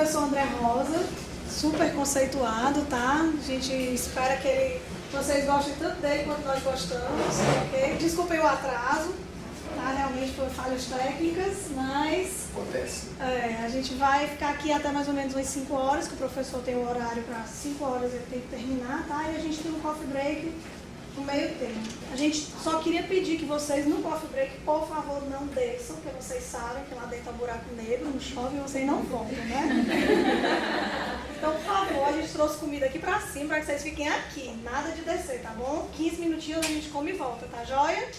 professor André Rosa, super conceituado, tá? A gente espera que vocês gostem tanto dele quanto nós gostamos, ok? Desculpem o atraso, tá? Realmente foi falhas técnicas, mas... Acontece. A gente vai ficar aqui até mais ou menos umas 5 horas, que o professor tem um horário para 5 horas ele tem que terminar, tá? E a gente tem um coffee break no meio tempo. A gente só queria pedir que vocês no coffee break, por favor, não desçam, porque vocês sabem que lá dentro é um buraco negro, não chove e vocês não voltam, né? Então, por favor, a gente trouxe comida aqui pra cima para que vocês fiquem aqui, nada de descer, tá bom? 15 minutinhos a gente come e volta, tá joia?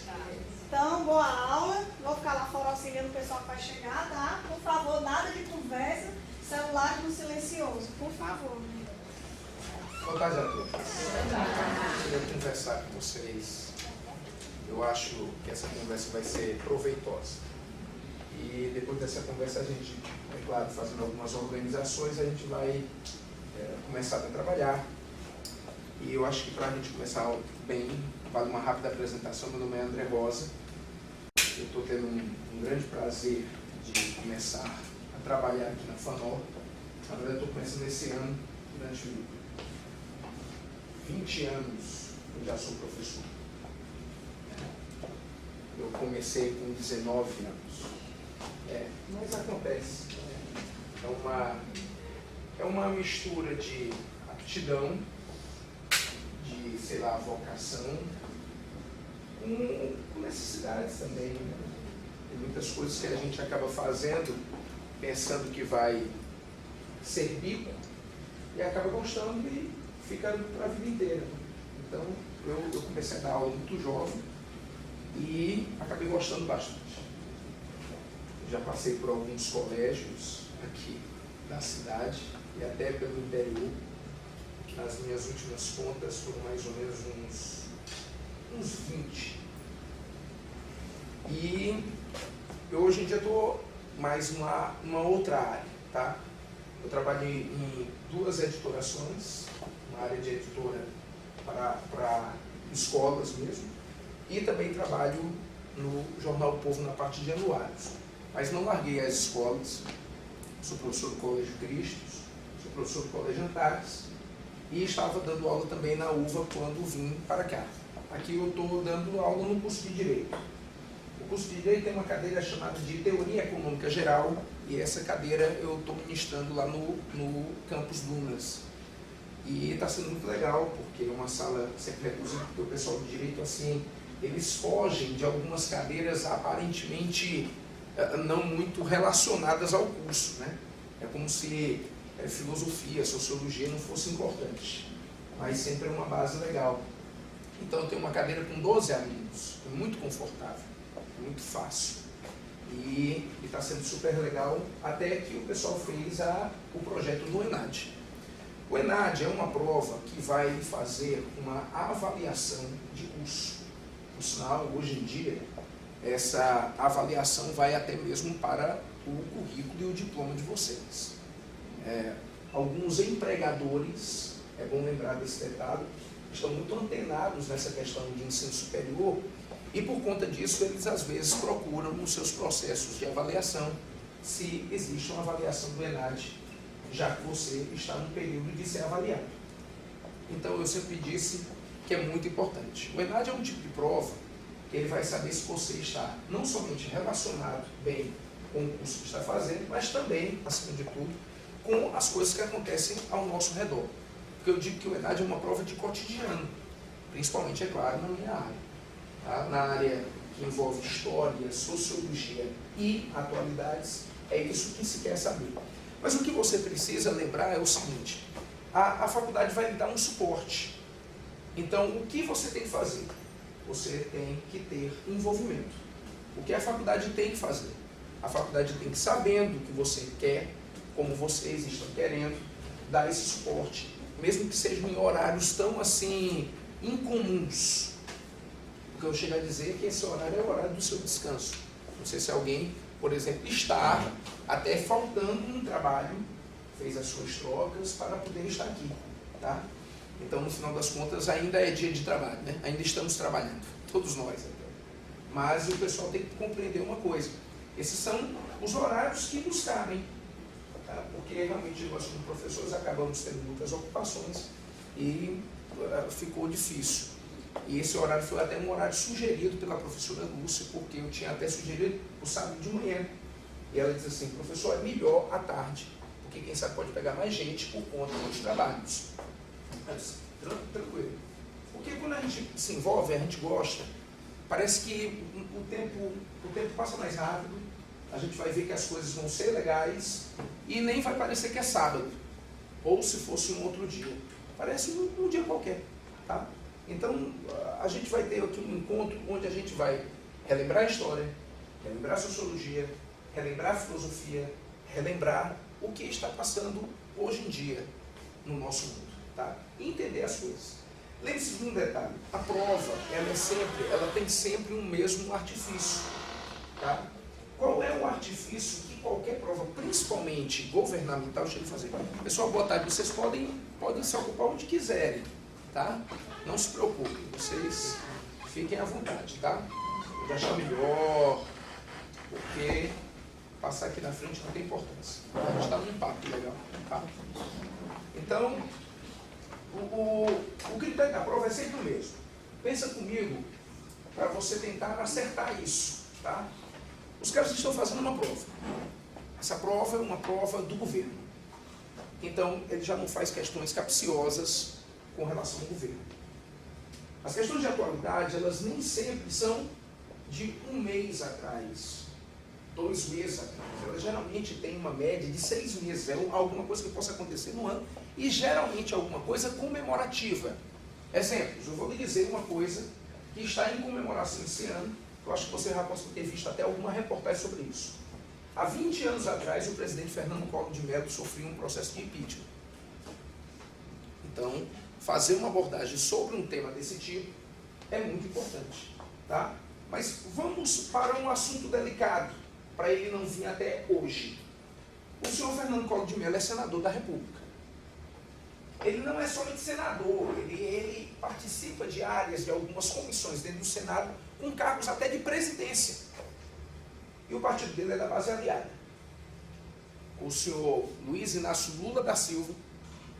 Então, boa aula. Vou ficar lá fora auxiliando o pessoal que vai chegar, tá? Por favor, nada de conversa, celular no silencioso, por favor. Boa tarde a todos. Eu queria conversar com vocês. Eu acho que essa conversa vai ser proveitosa. E depois dessa conversa, a gente, é claro, fazendo algumas organizações, a gente vai começar a trabalhar. E eu acho que para a gente começar bem, vale uma rápida apresentação. Meu nome é André Rosa. Eu estou tendo um grande prazer de começar a trabalhar aqui na FANOL. Na verdade, eu estou começando esse ano, durante 20 anos eu já sou professor. Eu comecei com 19 anos. Mas acontece. É uma mistura de aptidão, de, sei lá, vocação, com necessidades também. Né? Tem muitas coisas que a gente acaba fazendo pensando que vai ser bico e acaba gostando e fica para a vida inteira. Então, eu comecei a dar aula muito jovem e acabei gostando bastante. Já passei por alguns colégios aqui da cidade e até pelo interior. Nas minhas últimas contas foram mais ou menos uns 20. E eu hoje em dia estou mais numa outra área, tá? Eu trabalhei em 2 editorações, uma área de editora para escolas mesmo, e também trabalho no Jornal O Povo na parte de anuários. Mas não larguei as escolas, sou professor do Colégio Cristo, sou professor do Colégio Antares, e estava dando aula também na UVA quando vim para cá. Aqui eu estou dando aula no curso de Direito. O curso de Direito tem uma cadeira chamada de Teoria Econômica Geral, e essa cadeira eu estou ministrando lá no campus Dunas. E está sendo muito legal, porque é uma sala sempre reduzida, porque o pessoal de Direito, assim, eles fogem de algumas cadeiras aparentemente não muito relacionadas ao curso, né? É como se filosofia, sociologia não fosse importante, mas sempre é uma base legal. Então eu tenho uma cadeira com 12 alunos, é muito confortável, é muito fácil. E está sendo super legal, até que o pessoal fez o projeto do ENAD. O ENAD é uma prova que vai fazer uma avaliação de curso. Por sinal, hoje em dia, essa avaliação vai até mesmo para o currículo e o diploma de vocês. Alguns empregadores, é bom lembrar desse detalhe, estão muito antenados nessa questão de ensino superior e por conta disso eles às vezes procuram nos seus processos de avaliação se existe uma avaliação do ENAD, já que você está no período de ser avaliado. Então eu sempre disse que é muito importante. O ENAD é um tipo de prova que ele vai saber se você está não somente relacionado bem com o curso que está fazendo, mas também, acima de tudo, com as coisas que acontecem ao nosso redor. Porque eu digo que o ENAD é uma prova de cotidiano, principalmente, é claro, na minha área. Tá? Na área que envolve história, sociologia e atualidades, é isso que se quer saber. Mas o que você precisa lembrar é o seguinte, a faculdade vai lhe dar um suporte. Então, o que você tem que fazer? Você tem que ter envolvimento. O que a faculdade tem que fazer? A faculdade tem que, sabendo o que você quer, como vocês estão querendo, dar esse suporte, mesmo que sejam em horários tão assim incomuns. Porque eu chego a dizer que esse horário é o horário do seu descanso. Não sei se alguém, por exemplo, está até faltando um trabalho, fez as suas trocas para poder estar aqui, tá? Então, no final das contas, ainda é dia de trabalho, né? Ainda estamos trabalhando, todos nós até. Mas o pessoal tem que compreender uma coisa, esses são os horários que nos cabem, tá? porque realmente nós como professores acabamos tendo muitas ocupações e ficou difícil. E esse horário foi até um horário sugerido pela professora Lúcia, porque eu tinha até sugerido o sábado de manhã. E ela disse assim, professor, é melhor à tarde, porque quem sabe pode pegar mais gente por conta dos trabalhos. Mas, tranquilo. Porque quando a gente se envolve, a gente gosta, parece que o tempo passa mais rápido, a gente vai ver que as coisas vão ser legais e nem vai parecer que é sábado, ou se fosse um outro dia. Parece um dia qualquer, tá? Então, a gente vai ter aqui um encontro onde a gente vai relembrar a história, relembrar a sociologia, relembrar a filosofia, relembrar o que está passando hoje em dia no nosso mundo, tá? E entender as coisas. Lembre-se de um detalhe, a prova, ela tem sempre o mesmo artifício, tá? Qual é o artifício que qualquer prova, principalmente governamental, chega a fazer? Pessoal, boa tarde, vocês podem se ocupar onde quiserem, tá? Não se preocupem, vocês fiquem à vontade, tá? Vou achar melhor, porque passar aqui na frente não tem importância. A gente está num papo legal, tá? Então, o critério da prova é sempre o mesmo. Pensa comigo para você tentar acertar isso, tá? Os caras estão fazendo uma prova. Essa prova é uma prova do governo. Então, ele já não faz questões capciosas com relação ao governo. As questões de atualidade, elas nem sempre são de um mês atrás, 2 meses atrás. Elas geralmente têm uma média de 6 meses. É alguma coisa que possa acontecer no ano e geralmente alguma coisa comemorativa. Exemplos, eu vou lhe dizer uma coisa que está em comemoração esse ano. Eu acho que você já possa ter visto até alguma reportagem sobre isso. Há 20 anos atrás, o presidente Fernando Collor de Mello sofreu um processo de impeachment. Então, fazer uma abordagem sobre um tema desse tipo é muito importante, tá? Mas vamos para um assunto delicado, para ele não vir até hoje. O senhor Fernando Collor de Mello é senador da República. Ele não é somente senador, ele participa de áreas, de algumas comissões dentro do Senado, com cargos até de presidência. E o partido dele é da base aliada. O senhor Luiz Inácio Lula da Silva,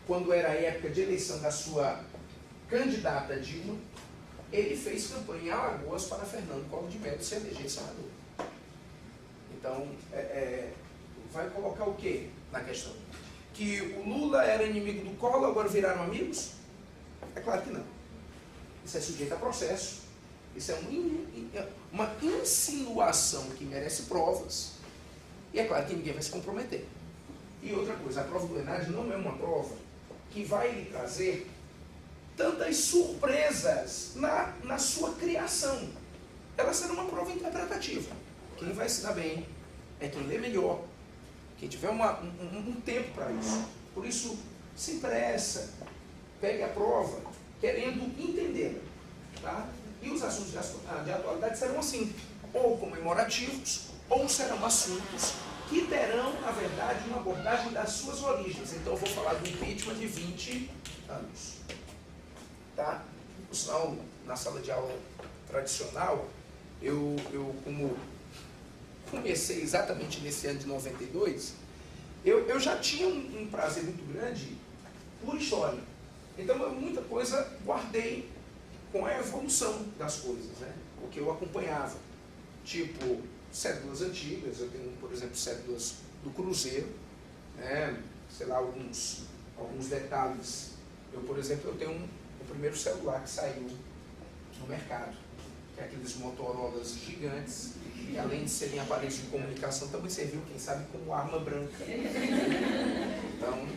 quando era a época de eleição da sua candidata Dilma, ele fez campanha em Alagoas para Fernando Collor de Mello se eleger senador. Então, vai colocar o que na questão? Que o Lula era inimigo do Collor, agora viraram amigos? É claro que não. Isso é sujeito a processo. Isso é uma insinuação que merece provas. E é claro que ninguém vai se comprometer. E outra coisa, a prova do ENAD não é uma prova que vai lhe trazer tantas surpresas na sua criação. Ela será uma prova interpretativa. Quem vai se dar bem é quem lê melhor, quem tiver um tempo para isso. Por isso, se pressa, pegue a prova querendo entendê-la, tá? E os assuntos de atualidade serão assim, ou comemorativos, ou serão assuntos que terão, na verdade, uma abordagem das suas origens. Então, eu vou falar do impeachment de 20 anos. Tá? Por sinal, na sala de aula tradicional, eu como comecei exatamente nesse ano de 92, eu já tinha um prazer muito grande por história. Então, muita coisa guardei com a evolução das coisas, né? O que eu acompanhava. Tipo, cédulas antigas, eu tenho, por exemplo, cédulas do Cruzeiro, né? Sei lá, alguns detalhes. Eu, por exemplo, eu tenho o primeiro celular que saiu no mercado, que é aqueles Motorolas gigantes, e além de serem aparelhos de comunicação, também serviu, quem sabe, como arma branca. Então,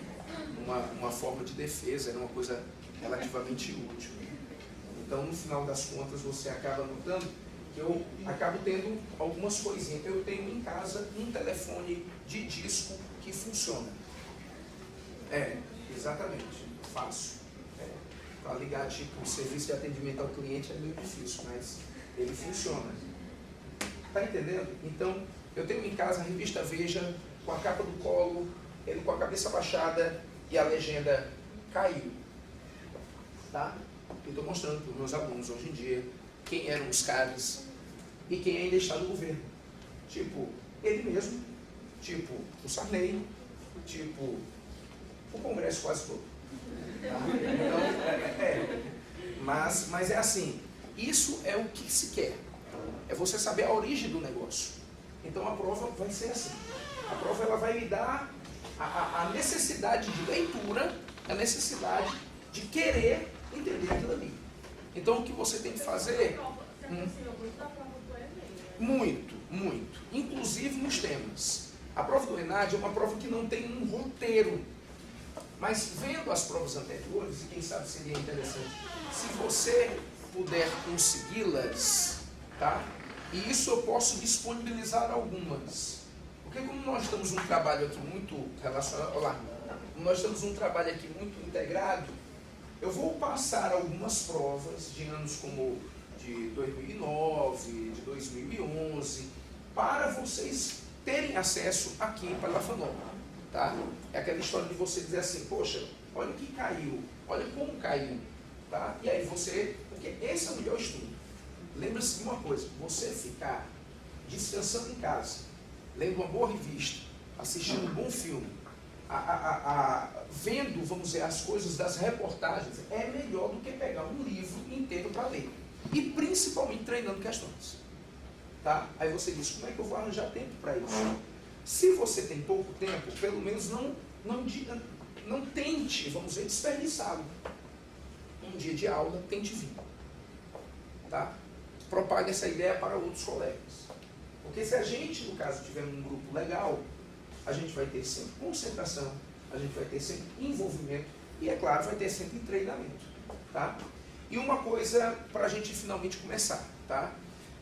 uma forma de defesa, era uma coisa relativamente útil. Então, no final das contas, você acaba notando que eu acabo tendo algumas coisinhas. Eu tenho em casa um telefone de disco que funciona. Exatamente, fácil. Para ligar, tipo, o serviço de atendimento ao cliente é meio difícil, mas ele funciona. Tá entendendo? Então, eu tenho em casa a revista Veja, com a capa do Collor, ele com a cabeça baixada e a legenda caiu. Tá? Eu estou mostrando para os meus alunos hoje em dia quem eram os caras e quem ainda está no governo. Tipo, ele mesmo, tipo o Sarney, tipo, o Congresso quase todo. Tá? Então, mas é assim, isso é o que se quer. É você saber a origem do negócio. Então a prova vai ser assim. A prova ela vai lhe dar a necessidade de leitura, a necessidade de querer entender aquilo ali. Então o que você tem que fazer... Muito, muito. Inclusive nos temas. A prova do ENAD é uma prova que não tem um roteiro. Mas vendo as provas anteriores, e quem sabe seria interessante, se você puder consegui-las, tá? E isso eu posso disponibilizar algumas. Porque como nós estamos num trabalho aqui muito relacionado... Olá, como nós estamos num trabalho aqui muito integrado, eu vou passar algumas provas de anos como de 2009, de 2011, para vocês terem acesso aqui para a FANOL. Tá? É aquela história de você dizer assim, poxa, olha o que caiu, olha como caiu. Tá? E aí você... Porque esse é o melhor estudo. Lembra-se de uma coisa, você ficar descansando em casa, lendo uma boa revista, assistindo um bom filme, vendo, vamos dizer, as coisas das reportagens, é melhor do que pegar um livro inteiro para ler. E principalmente treinando questões. Tá? Aí você diz, como é que eu vou arranjar tempo para isso? Se você tem pouco tempo, pelo menos não tente, vamos dizer, desperdiçá-lo. Um dia de aula, tente vir. Tá? Propague essa ideia para outros colegas. Porque se a gente, no caso, tiver um grupo legal, a gente vai ter sempre concentração, a gente vai ter sempre envolvimento e, é claro, vai ter sempre treinamento. Tá? E uma coisa para a gente finalmente começar. Tá?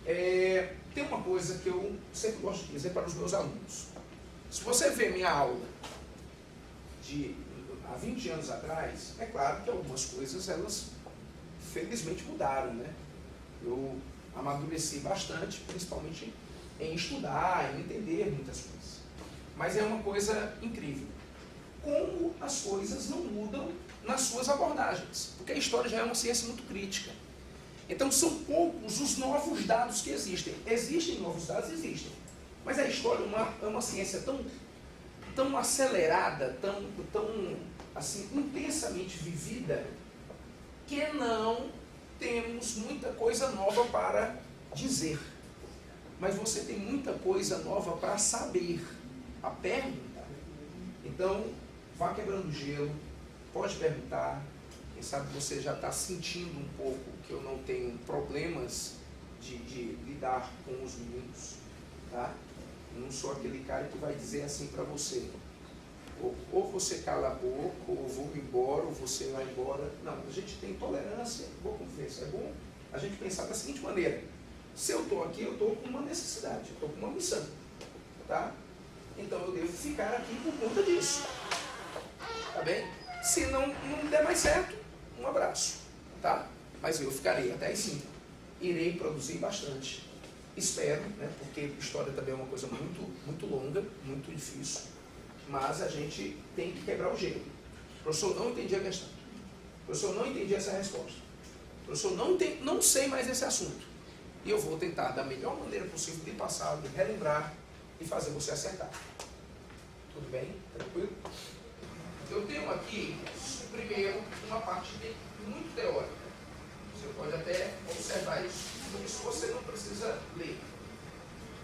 Tem uma coisa que eu sempre gosto de dizer para os meus alunos. Se você vê minha aula de há 20 anos atrás, é claro que algumas coisas, elas felizmente mudaram, né? Eu amadureci bastante, principalmente em estudar, em entender muitas coisas. Mas é uma coisa incrível. Como as coisas não mudam nas suas abordagens. Porque a história já é uma ciência muito crítica. Então são poucos os novos dados que existem. Existem novos dados? Existem. Mas a história é uma ciência tão acelerada, tão assim, intensamente vivida, que não temos muita coisa nova para dizer. Mas você tem muita coisa nova para saber, a perguntar. Então, vá quebrando gelo, pode perguntar. Quem sabe você já está sentindo um pouco que eu não tenho problemas de lidar com os meninos. Tá? Eu não sou aquele cara que vai dizer assim para você, ou você cala a boca, ou vou embora, ou você vai embora. Não, a gente tem tolerância, boa confiança. É bom a gente pensar da seguinte maneira: se eu estou aqui, eu estou com uma necessidade, eu estou com uma missão. Tá? Então eu devo ficar aqui por conta disso. Tá bem? Se não der mais certo, um abraço. Tá? Mas eu ficarei até as 5. Irei produzir bastante. Espero, né? Porque história também é uma coisa muito longa, muito difícil. Mas a gente tem que quebrar o gelo. O professor não entendia a questão. O professor não entendia essa resposta. O professor não sei mais esse assunto. E eu vou tentar, da melhor maneira possível, de passar, de relembrar e fazer você acertar. Tudo bem? Tranquilo? Eu tenho aqui, primeiro, uma parte muito teórica. Você pode até observar isso. Isso você não precisa ler.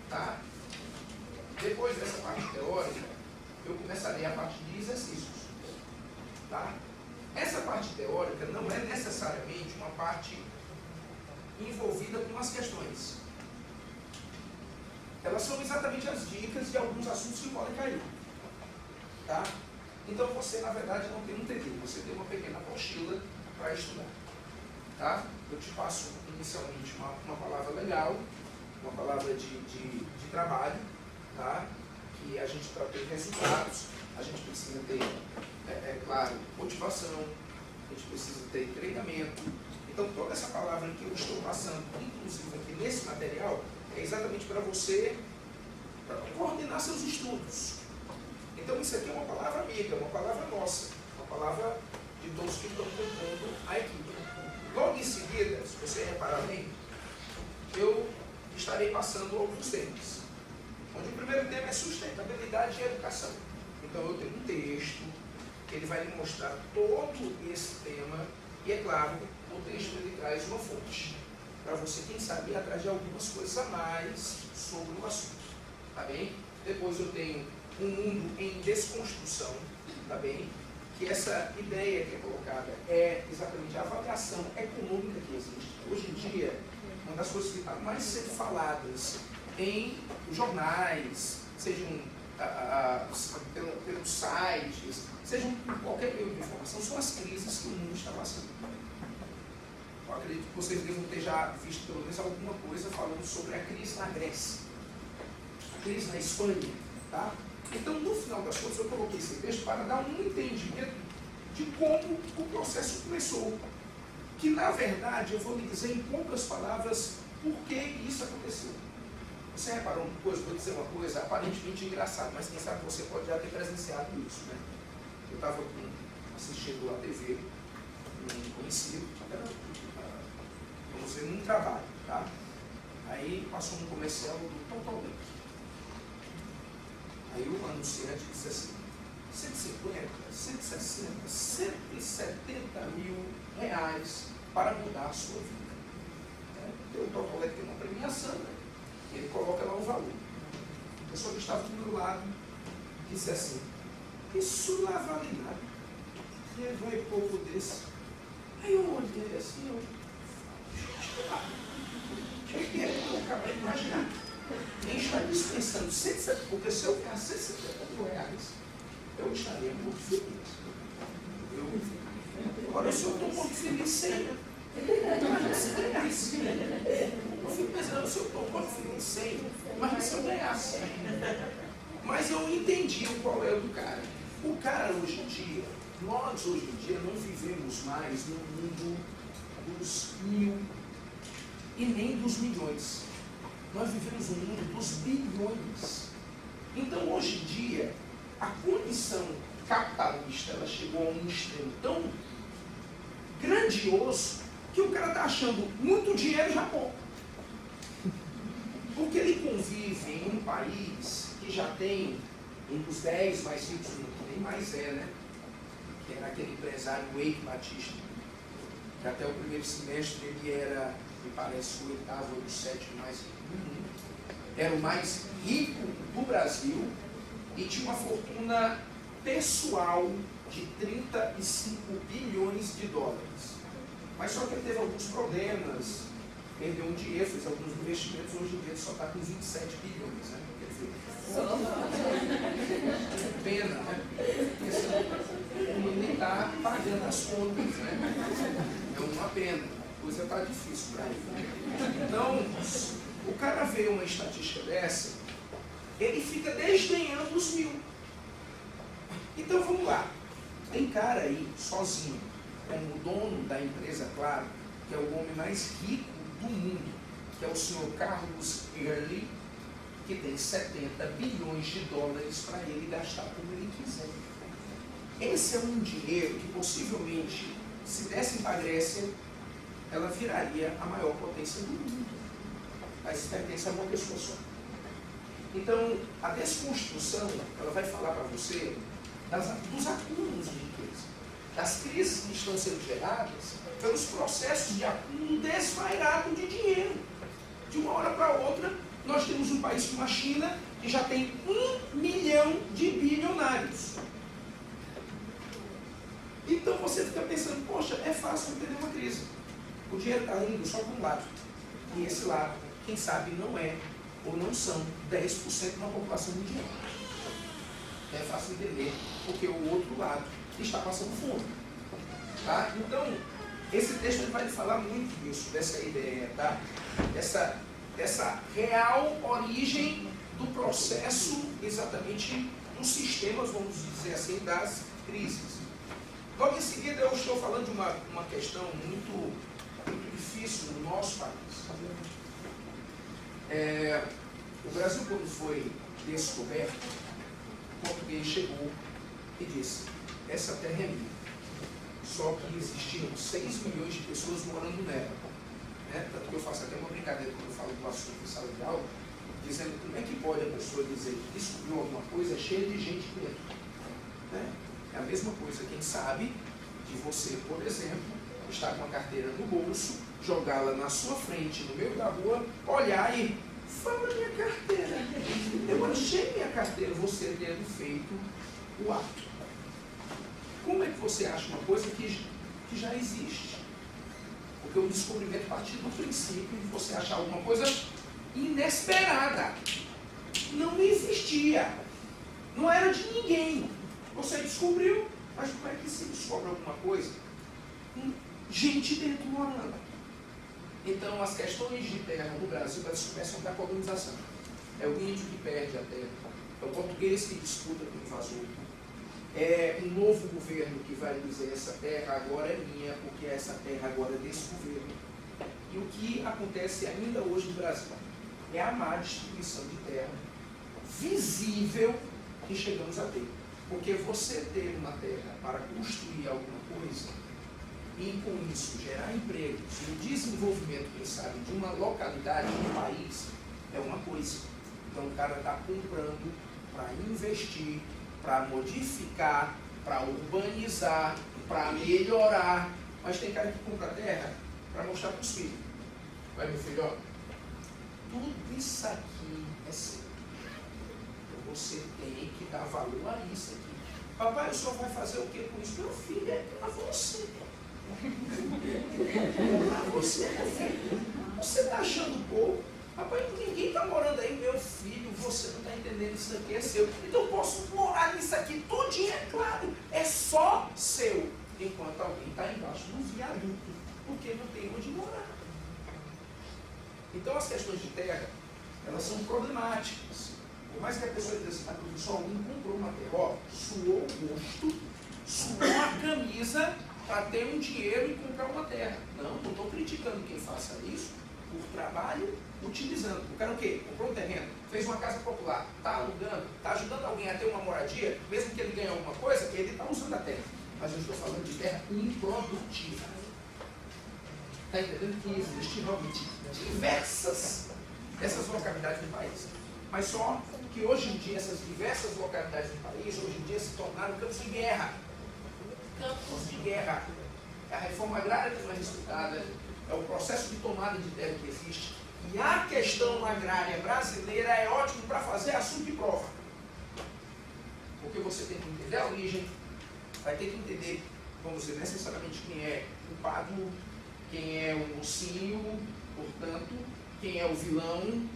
Tá? Depois dessa parte teórica, eu começarei a parte de exercícios. Tá? Essa parte teórica não é necessariamente uma parte envolvida com as questões. Elas são exatamente as dicas de alguns assuntos que podem cair. Tá? Então você, na verdade, não tem um TD, você tem uma pequena apostila para estudar. Tá? Eu te passo inicialmente uma palavra legal, uma palavra de trabalho, tá? Que a gente para ter resultados, a gente precisa ter, claro, motivação, a gente precisa ter treinamento. Então toda essa palavra que eu estou passando, inclusive aqui nesse material, é exatamente para você coordenar seus estudos. Então isso aqui é uma palavra amiga, uma palavra nossa, uma palavra de todos que estão compondo a equipe. Logo em seguida, se você reparar bem, eu estarei passando alguns temas. Onde o primeiro tema é sustentabilidade e educação. Então eu tenho um texto, que ele vai lhe mostrar todo esse tema, e é claro, o texto ele traz uma fonte, para você, quem sabe, ir atrás de algumas coisas a mais sobre o assunto, tá bem? Depois eu tenho um mundo em desconstrução, tá bem? Que essa ideia que é colocada é exatamente a avaliação econômica que existe. Hoje em dia, uma das coisas que está mais sendo faladas em jornais, sejam pelos sites, sejam por qualquer meio de informação, são as crises que o mundo está passando. Eu acredito que vocês devam ter já visto pelo menos alguma coisa falando sobre a crise na Grécia, a crise na Espanha, tá? Então, no final das contas, eu coloquei esse texto para dar um entendimento de como o processo começou. Que, na verdade, eu vou lhe dizer em poucas palavras por que isso aconteceu. Você reparou uma coisa? Vou dizer uma coisa aparentemente engraçada, mas quem sabe você pode já ter presenciado isso, né? Eu estava assistindo a TV, um conhecido, vamos dizer, num trabalho, tá? Aí passou um comercial do Total Bank. Aí o anunciante disse assim, 150, 160, 170 mil reais para mudar a sua vida. Então, o Total Bank tem uma premiação, né? Ele coloca lá o valor. A pessoa que estava do meu lado disse assim, isso lá vale nada. Ele vai pouco desse. Aí eu olhei assim, eu acabei de imaginar. Quem está dispensando 170, porque se eu ganhar 170 mil reais, eu estaria muito feliz. Agora, se eu estou muito feliz sem, imagina se eu ganhasse. Eu fico pensando, se eu estou muito feliz sem, imagina se eu ganhasse. Mas eu entendi qual é o do cara. O cara hoje em dia, nós hoje em dia não vivemos mais no mundo dos 1000 e nem dos milhões. Nós vivemos um mundo dos bilhões. Então, hoje em dia, a condição capitalista ela chegou a um extremo tão grandioso que o cara está achando muito dinheiro já pouco. Porque ele convive em um país que já tem um dos 10 mais ricos do mundo, nem mais né? Que era aquele empresário Eike Batista, que até o primeiro semestre ele era, me parece, o 8º ou o 7º mais rico do mundo. Era o mais rico do Brasil e tinha uma fortuna pessoal de 35 bilhões de dólares. Mas só que ele teve alguns problemas, perdeu um dinheiro, fez alguns investimentos, hoje em dia ele só está com 27 bilhões. Né? Pena, né? Ele nem está pagando as contas, né? É uma pena, a coisa está difícil para ele. Então, o cara vê uma estatística dessa, ele fica desdenhando os 1000. Então vamos lá, tem cara aí, sozinho, como o dono da empresa, claro, que é o homem mais rico do mundo, que é o senhor Carlos Early, que tem 70 bilhões de dólares para ele gastar como ele quiser. Esse é um dinheiro que possivelmente, se desse para a Grécia, ela viraria a maior potência do mundo. Mas pertence a uma pessoa só. Então, a desconstrução, ela vai falar para você dos acúmulos de riqueza, das crises que estão sendo geradas pelos processos de acúmulo desvairado de dinheiro. De uma hora para outra, nós temos um país como a China, que já tem 1 milhão de bilionários. Então você fica pensando, poxa, é fácil entender uma crise. O dinheiro está indo só para um lado. E esse lado, quem sabe, não é ou não são 10% da população mundial. É fácil entender, porque o outro lado está passando fome. Tá? Então, esse texto vai falar muito disso, dessa ideia, tá? Dessa real origem do processo, exatamente dos sistemas, vamos dizer assim, das crises. Logo em seguida, eu estou falando de uma questão muito difícil no nosso país. O Brasil, quando foi descoberto, o português chegou e disse, essa terra é minha. Só que existiam 6 milhões de pessoas morando nela. Tanto que eu faço até uma brincadeira quando eu falo do assunto em sala de aula, dizendo como é que pode a pessoa dizer que descobriu alguma coisa cheia de gente dentro. a mesma coisa, quem sabe, de você, por exemplo, estar com a carteira no bolso, jogá-la na sua frente, no meio da rua, olhar e fala minha carteira. Eu achei minha carteira, você tendo feito o ato. Como é que você acha uma coisa que já existe? Porque o descobrimento partiu do princípio de você achar alguma coisa inesperada. Não existia. Não era de ninguém. Você descobriu, mas como é que se descobre alguma coisa? Gente dentro morando. Então, as questões de terra no Brasil, elas começam da colonização. É o índio que perde a terra. É o português que disputa com o invasor. É um novo governo que vai dizer essa terra agora é minha, porque essa terra agora é desse governo. E o que acontece ainda hoje no Brasil é a má distribuição de terra visível que chegamos a ter. Porque você ter uma terra para construir alguma coisa e com isso gerar empregos e o desenvolvimento, quem sabe, de uma localidade, de um país, é uma coisa. Então o cara está comprando para investir, para modificar, para urbanizar, para melhorar. Mas tem cara que compra terra para mostrar para os filhos. Vai, meu filho, ó, tudo isso aqui é seu. Então você tem que dar valor a isso aqui. Papai, o senhor vai fazer o que com isso? Meu filho, é para você. Para você, meu filho. Você está achando pouco? Papai, ninguém está morando aí, meu filho, você não está entendendo, isso aqui é seu. Então eu posso morar nisso aqui tudinho, é claro, é só seu. Enquanto alguém está embaixo do viaduto, porque não tem onde morar. Então as questões de terra, elas são problemáticas. Por mais que a pessoa diga assim, mas só alguém comprou uma terra, ó, suou o rosto, suou a camisa para ter um dinheiro e comprar uma terra. Não estou criticando quem faça isso por trabalho, utilizando. O cara o quê? Comprou um terreno, fez uma casa popular, está alugando, está ajudando alguém a ter uma moradia, mesmo que ele ganhe alguma coisa, ele está usando a terra. Mas eu estou falando de terra improdutiva. Está entendendo que existe realmente diversas dessas localidades no país. Mas só que hoje em dia, essas diversas localidades do país, hoje em dia se tornaram campos de guerra. Campos de guerra. É a reforma agrária que não é respeitada, é o processo de tomada de terra que existe. E a questão agrária brasileira é ótimo para fazer assunto de prova. Porque você tem que entender a origem, vai ter que entender, vamos dizer, necessariamente quem é o culpado, quem é o mocinho, portanto, quem é o vilão,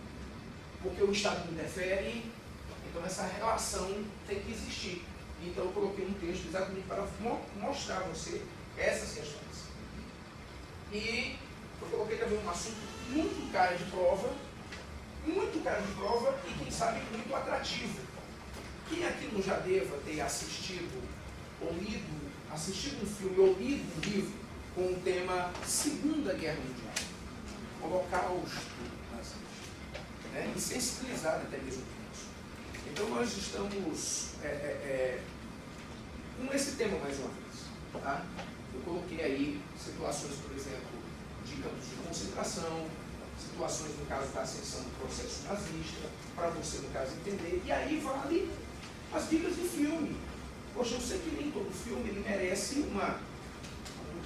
porque o Estado não interfere. Então essa relação tem que existir. Então eu coloquei um texto exatamente para mostrar a você essas questões. E eu coloquei também um assunto muito cara de prova e quem sabe muito atrativo. Quem aqui não já deva ter assistido ou lido, assistido um filme ou lido um livro com o tema Segunda Guerra Mundial, Holocausto nazista, né? E sensibilizado até mesmo com isso. Então nós estamos com esse tema mais uma vez. Tá? Eu coloquei aí situações, por exemplo, de campos de concentração, situações no caso da ascensão do processo nazista, para você, no caso, entender. E aí vale as dicas de filme. Poxa, eu sei que nem todo filme ele merece um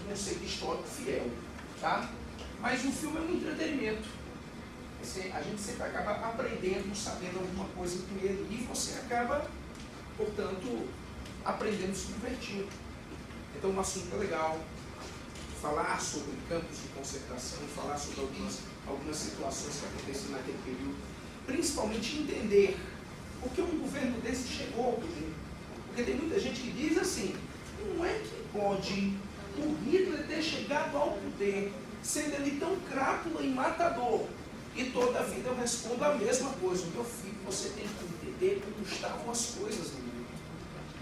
conceito histórico fiel, tá? Mas um filme é um entretenimento. A gente sempre acaba aprendendo, sabendo alguma coisa com ele, e você acaba, portanto, aprendendo se divertindo. Então, um assunto legal, falar sobre campos de concentração, falar sobre algumas situações que aconteceram naquele período, principalmente entender por que um governo desse chegou ao poder. Porque tem muita gente que diz assim, como é que pode o Hitler ter chegado ao poder, sendo ele tão crápula e matador? E toda a vida eu respondo a mesma coisa, meu filho, você tem que entender como estavam as coisas no mundo.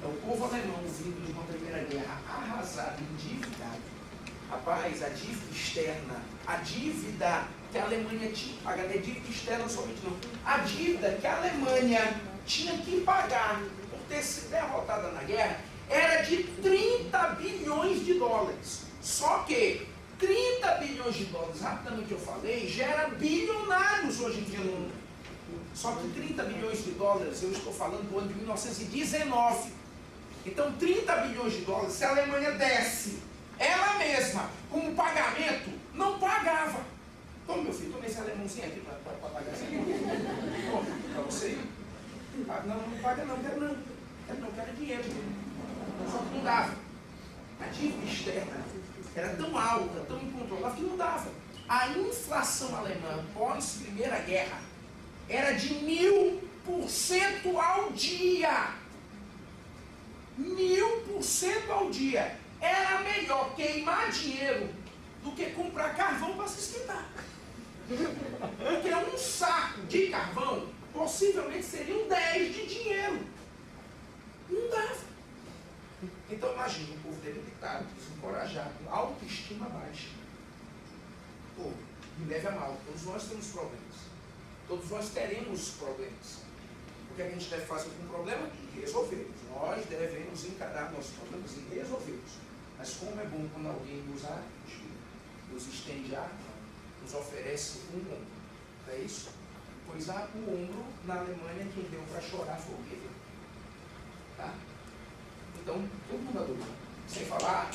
É o povo alemão vindo de uma primeira guerra arrasado, endividado. Rapaz, a dívida externa, a dívida que a Alemanha tinha que pagar, não é dívida externa somente não, a dívida que a Alemanha tinha que pagar por ter sido derrotada na guerra, era de 30 bilhões de dólares. Só que 30 bilhões de dólares, rapidamente eu falei, gera bilionários hoje em dia no mundo. Só que 30 bilhões de dólares, eu estou falando do ano de 1919. Então, 30 bilhões de dólares, se a Alemanha desse ela mesma como pagamento, não pagava. Toma, meu filho, toma esse alemãozinho aqui para pagar essa conta. Toma, para você. Ah, não paga não, quero não. Quero dinheiro. Só que não dava. A dívida externa era tão alta, tão incontrolável, que não dava. A inflação alemã pós Primeira Guerra era de 1000% ao dia. 1000% ao dia. Era melhor queimar dinheiro do que comprar carvão para se esquentar. Porque um saco de carvão possivelmente seriam 10 de dinheiro. Não dava. Então imagine, um povo debilitado, desencorajado, autoestima baixa. Pô, me leve a mal, todos nós temos problemas. Todos nós teremos problemas. O que a gente deve fazer com o problema? Resolvê-los. Nós devemos encarar nossos problemas e resolvê-los. Mas como é bom quando alguém nos ajuda, nos estende a mão, nos oferece um ombro. Não é isso? Pois o ombro na Alemanha quem deu para chorar foi o Hitler. Tá? Então, todo mundo adorou. Sem falar,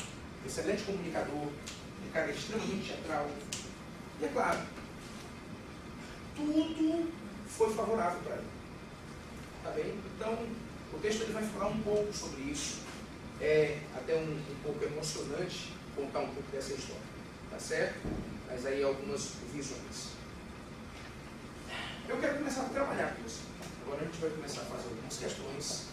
excelente comunicador, um cara extremamente teatral. E é claro, tudo foi favorável para ele. Tá bem? Então, o texto ele vai falar um pouco sobre isso. É até um pouco emocionante contar um pouco dessa história. Tá certo? Mas aí algumas visões. Eu quero começar a trabalhar com você. Agora a gente vai começar a fazer algumas questões.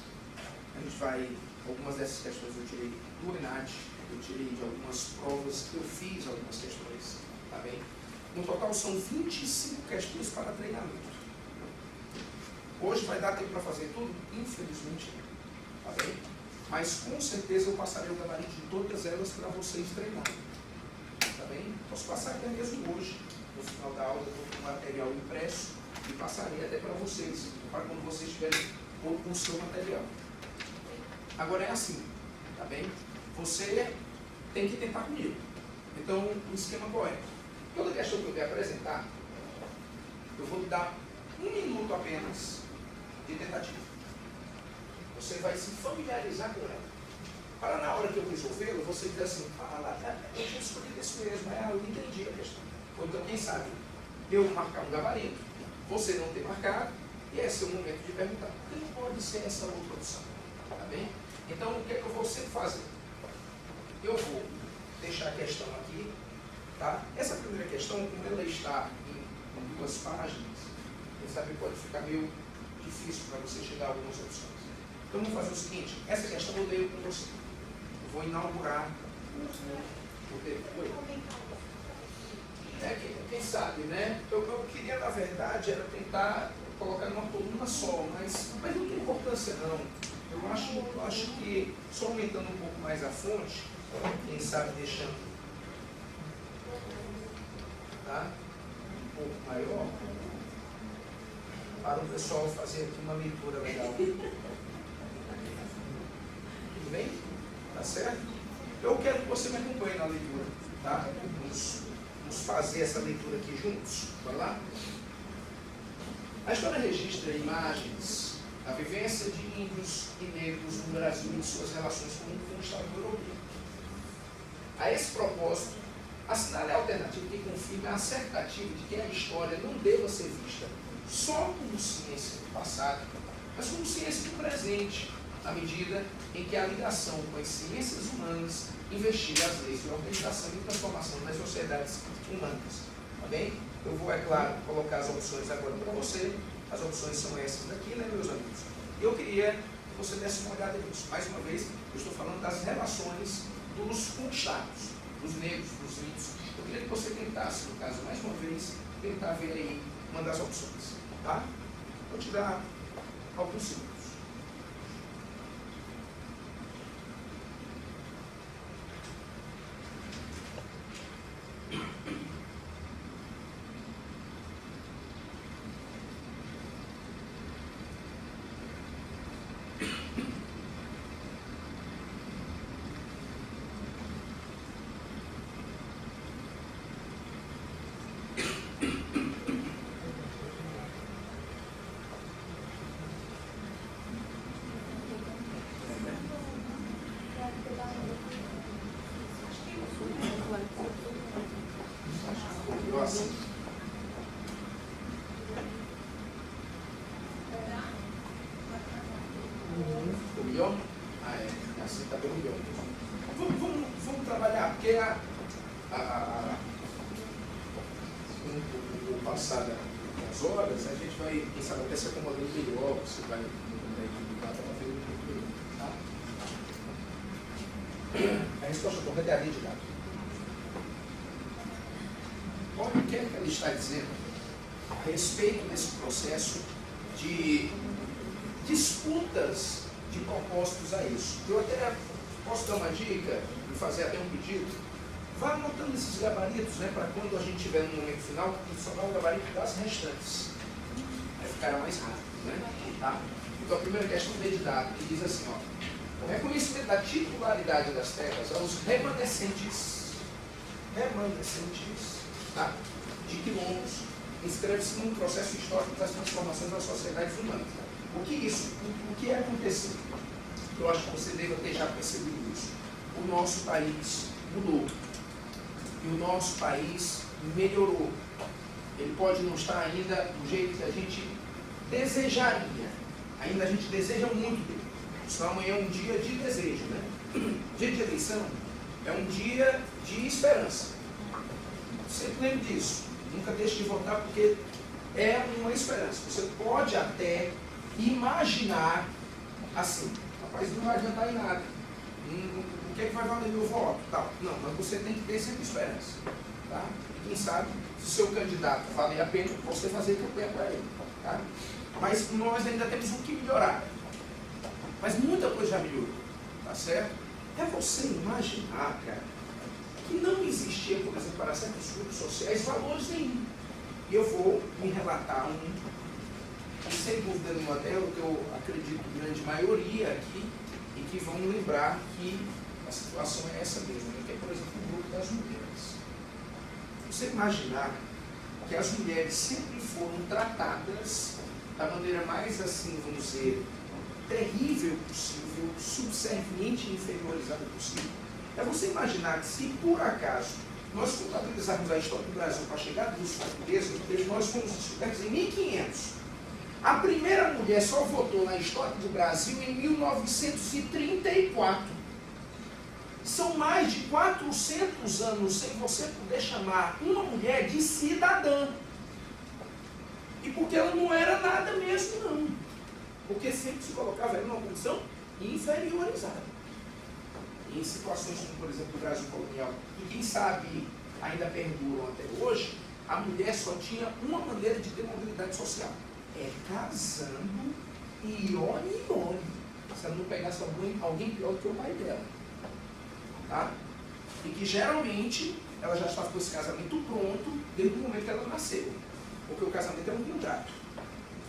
A gente vai, algumas dessas questões eu tirei do ENAD, eu tirei de algumas provas, eu fiz algumas questões. Tá bem? No total são 25 questões para treinamento. Hoje vai dar tempo para fazer tudo? Infelizmente não. Tá bem? Mas com certeza eu passarei o gabarito de todas elas para vocês treinarem. Tá bem? Posso passar até mesmo hoje. No final da aula eu vou com material impresso e passarei até para vocês, para quando vocês tiverem o seu material. Agora é assim, tá bem? Você tem que tentar comigo. Então o esquema qual é? Toda questão que eu der apresentar, eu vou lhe dar 1 minuto apenas de tentativa. Você vai se familiarizar com ela. Para na hora que eu resolvê-la, você diz assim, eu tinha escolhido isso mesmo, eu entendi a questão. Ou então, quem sabe, eu marcar um gabarito, você não ter marcado, e esse é o momento de perguntar. Por que não pode ser essa outra opção? Tá bem? Então, o que é que eu vou sempre fazer? Eu vou deixar a questão aqui, tá? Essa primeira questão, como ela está em 2 páginas, quem sabe pode ficar meio difícil para você chegar a algumas opções. Então vamos fazer o seguinte, essa questão eu leio com você. Eu vou inaugurar o quem sabe, né? Eu queria, na verdade, era tentar colocar numa coluna só, mas não tem importância não. Eu acho que só aumentando um pouco mais a fonte, quem sabe deixando, tá? Um pouco maior, para o pessoal fazer aqui uma leitura legal. Tudo bem? Tá certo? Eu quero que você me acompanhe na leitura, tá? Vamos fazer essa leitura aqui juntos. Vai lá? A história registra imagens da vivência de índios e negros no Brasil e suas relações com o Estado europeu. A esse propósito, assinale a alternativa que confirme a acertativa de que a história não deva ser vista só como ciência do passado, mas como ciência do presente, à medida em que a ligação com as ciências humanas investiga as leis de organização e transformação das sociedades humanas. Tá bem? Eu vou, é claro, colocar as opções agora para você. As opções são essas daqui, né, meus amigos? Eu queria que você desse uma olhada nisso. Mais uma vez, eu estou falando das relações dos conquistados, dos negros, dos índios. Eu queria que você tentasse, no caso, mais uma vez, tentar ver aí uma das opções. Tá? Vou te dar alguns segundos. Assim está bem melhor. Vamos trabalhar, porque no passar das horas, a gente vai, quem sabe, até se acomodando melhor, você vai equilibrar para ver o melhor, tá? A resposta correta é a lei de Gato. Olha o que é que ela está dizendo a respeito desse processo de disputas de propósitos a isso. Eu até posso dar uma dica e fazer até um pedido. Vá anotando esses gabaritos, né, para quando a gente estiver no momento final, só dá o gabarito das restantes. Aí ficará mais rápido, né? Tá? Então a primeira questão é de dado, que diz assim, ó, o reconhecimento da titularidade das terras aos remanescentes, tá, de quilombos, inscreve-se num processo histórico das transformações das sociedades humanas. O que é aconteceu? Eu acho que você deve ter já percebido isso. O nosso país mudou. E o nosso país melhorou. Ele pode não estar ainda do jeito que a gente desejaria. Ainda a gente deseja muito dele. Senão amanhã é um dia de desejo, né? Dia de eleição é um dia de esperança. Sempre lembre disso. Nunca deixe de votar, porque é uma esperança. Você pode até imaginar assim, rapaz, não vai adiantar em nada. O que é que vai valer meu voto? Tal. Não, mas você tem que ter sempre esperança. Tá? Quem sabe, se o seu candidato valer a pena, você fazer campanha para ele. Tá? Mas nós ainda temos o que melhorar. Mas muita coisa já melhorou. Tá certo? É você imaginar, cara, que não existia, por exemplo, para certos grupos sociais, valores nenhum. E eu vou me relatar sem dúvida nenhuma dela, que eu acredito grande maioria aqui, e que vão lembrar que a situação é essa mesmo, que é, por exemplo, o grupo das mulheres. Você imaginar que as mulheres sempre foram tratadas da maneira mais, assim, vamos dizer, terrível possível, subserviente e inferiorizada possível. É você imaginar que, se por acaso nós contabilizarmos a história do Brasil para a chegada dos portugueses, nós fomos estudantes em 1500. A primeira mulher só votou na história do Brasil em 1934. São mais de 400 anos sem você poder chamar uma mulher de cidadã. E porque ela não era nada mesmo, não. Porque sempre se colocava ela numa condição inferiorizada. Em situações como, por exemplo, o Brasil colonial, e quem sabe ainda perduram até hoje, a mulher só tinha uma maneira de ter mobilidade social. É casando e olhe. Se ela não pegasse alguém pior do que o pai dela. Tá? E que geralmente ela já estava com esse casamento pronto desde o momento que ela nasceu. Porque o casamento é um contrato.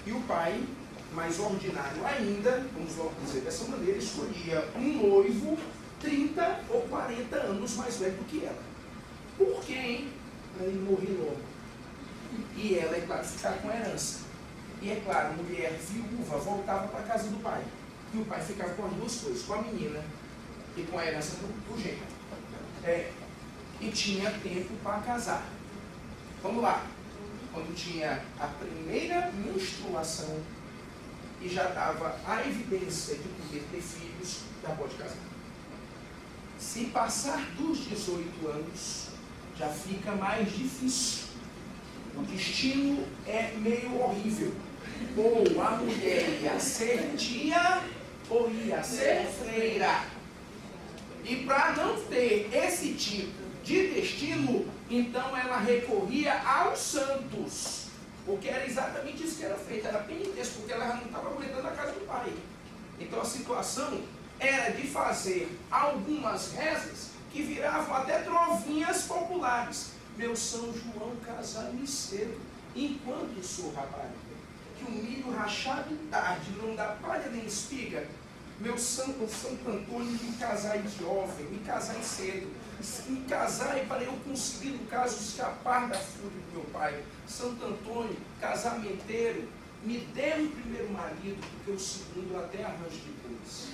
E o pai, mais ordinário ainda, vamos logo dizer dessa maneira, escolhia um noivo 30 ou 40 anos mais velho do que ela. Por quê, hein? Para ele morrer logo. E ela, é claro, ficar com a herança. E é claro, mulher viúva voltava para a casa do pai. E o pai ficava com as duas coisas, com a menina e com a herança do genro. E tinha tempo para casar. Vamos lá. Quando tinha a primeira menstruação e já dava a evidência de poder ter filhos, já pode casar. Se passar dos 18 anos, já fica mais difícil. O destino é meio horrível. Ou a mulher ia ser tia, ou ia ser freira. E para não ter esse tipo de destino, então ela recorria aos santos. Porque era exatamente isso que era feito, era penitência, porque ela não estava aguentando a casa do pai. Então a situação era de fazer algumas rezas que viravam até trovinhas populares. Meu São João, casar-me cedo, enquanto sou rapariga, que o milho rachado tarde não dá palha nem espiga. Meu Santo Antônio, me casai jovem, me casai cedo, me casai para eu conseguir, no caso, escapar da fúria do meu pai. Santo Antônio, casamenteiro, me dê um primeiro marido, porque o segundo até arranjo depois.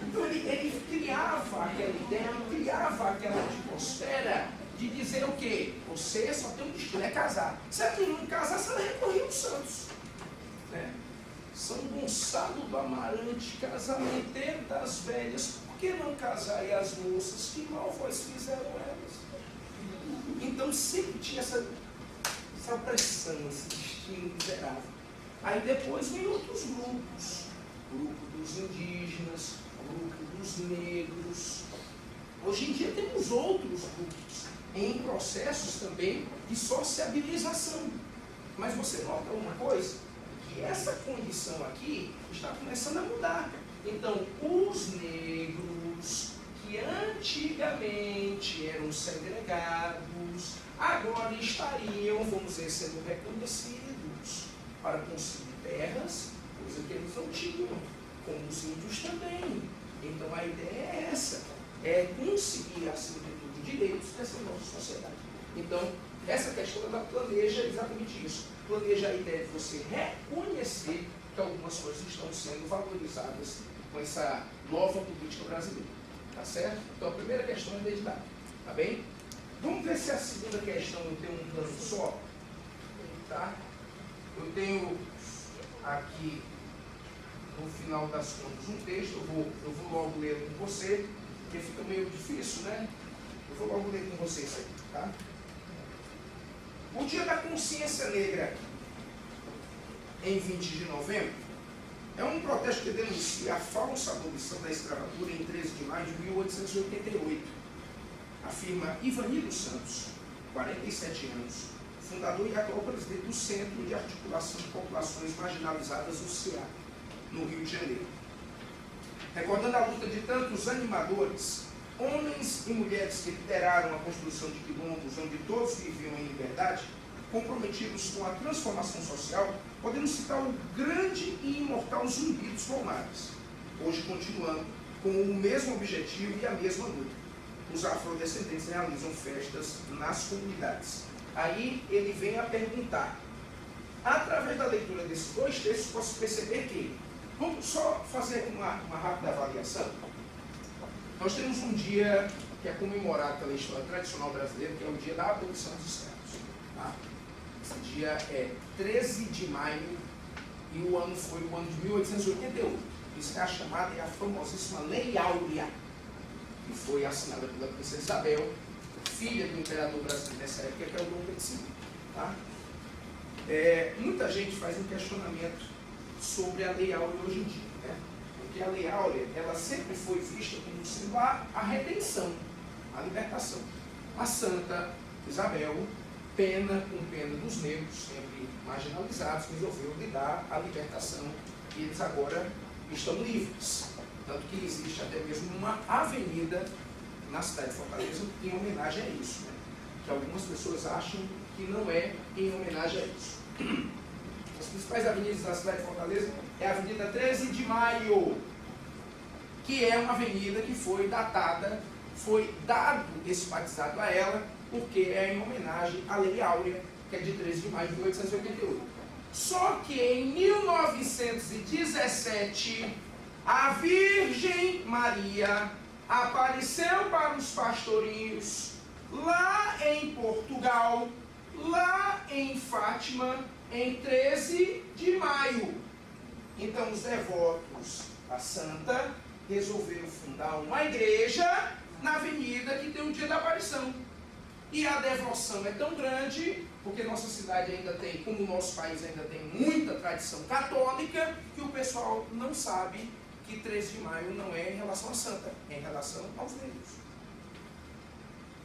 Então ele criava aquela ideia, criava aquela atmosfera de dizer o quê? Você só tem um destino, é casar. Se ela não casasse, ela recorria aos santos. São Gonçalo do Amarante, casamenteiro das velhas, por que não casar e as moças? Que mal vós fizeram elas? Então sempre tinha essa pressão, esse destino miserável. Aí depois vem outros grupos, grupo dos indígenas, grupo dos negros. Hoje em dia temos outros grupos em processos também de sociabilização. Mas você nota uma coisa? Que essa condição aqui está começando a mudar. Então, os negros que antigamente eram segregados, agora estariam, vamos dizer, sendo reconhecidos para conseguir terras, coisa que eles não tinham, como os índios também. Então a ideia é essa, é conseguir, acima de tudo, direitos dessa nossa sociedade. Então, essa questão ela planeja exatamente isso. Planeja a ideia de você reconhecer que algumas coisas estão sendo valorizadas com essa nova política brasileira. Tá certo? Então a primeira questão é identidade. Tá bem? Vamos ver se a segunda questão eu tenho um plano só. Tá? Eu tenho aqui, no final das contas, um texto. Eu vou logo ler com você, porque fica meio difícil, né? Eu vou logo ler com você isso aí. Tá? O Dia da Consciência Negra, em 20 de novembro, é um protesto que denuncia a falsa abolição da escravatura em 13 de maio de 1888. Afirma Ivanildo Santos, 47 anos, fundador e atual presidente do Centro de Articulação de Populações Marginalizadas do CEA, no Rio de Janeiro. Recordando a luta de tantos animadores, homens e mulheres que lideraram a construção de quilombos onde todos viviam em liberdade, comprometidos com a transformação social, podemos citar o grande e imortal Zumbi dos Palmares, hoje continuando com o mesmo objetivo e a mesma luta. Os afrodescendentes realizam festas nas comunidades. Aí ele vem a perguntar, através da leitura desses dois textos, posso perceber que, vamos só fazer uma rápida avaliação. Nós temos um dia que é comemorado pela história tradicional brasileira, que é o dia da abolição dos escravos. Tá? Esse dia é 13 de maio e o ano foi o ano de 1888. Isso é a chamada e a famosíssima Lei Áurea, que foi assinada pela princesa Isabel, filha do imperador brasileiro nessa época, que é o Dom Pedro II. Tá? Muita gente faz um questionamento sobre a Lei Áurea hoje em dia, né? Porque a Lei Áurea, ela sempre foi vista como sendo a redenção, a libertação. A Santa Isabel, pena dos negros, sempre marginalizados, resolveu lhe dar a libertação e eles agora estão livres. Tanto que existe até mesmo uma avenida na cidade de Fortaleza em homenagem a isso, né? Que algumas pessoas acham que não é em homenagem a isso. As principais avenidas da cidade de Fortaleza é a Avenida 13 de Maio, que é uma avenida que foi datada, foi dado esse batizado a ela, porque é em homenagem à Lei Áurea, que é de 13 de maio de 1888. Só que em 1917, a Virgem Maria apareceu para os pastorinhos lá em Portugal, lá em Fátima, em 13 de maio. Então os devotos da Santa resolveram fundar uma igreja na avenida que tem o dia da aparição. E a devoção é tão grande, porque nossa cidade ainda tem, como o nosso país ainda tem muita tradição católica, que o pessoal não sabe que 13 de maio não é em relação à Santa, é em relação aos negros.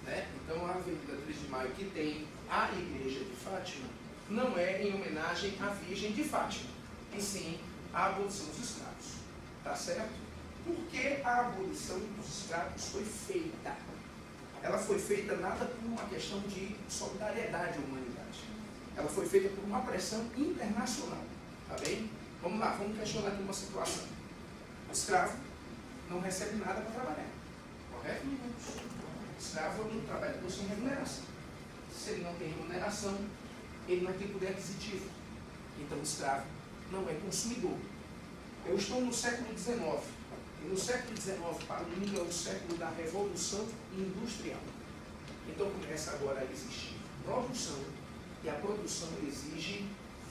Né? Então a Avenida 13 de Maio, que tem a igreja de Fátima, não é em homenagem à Virgem de Fátima, e sim à abolição dos escravos. Tá certo? Por que a abolição dos escravos foi feita? Ela foi feita nada por uma questão de solidariedade à humanidade. Ela foi feita por uma pressão internacional. Tá bem? Vamos lá, vamos questionar aqui uma situação. O escravo não recebe nada para trabalhar. Correto? O escravo é um trabalhador sem remuneração. Se ele não tem remuneração, ele não tem poder aquisitivo. Então o escravo não é consumidor. Eu estou no século XIX. E no século XIX, para o mundo, é o século da Revolução Industrial. Então começa agora a existir produção, e a produção exige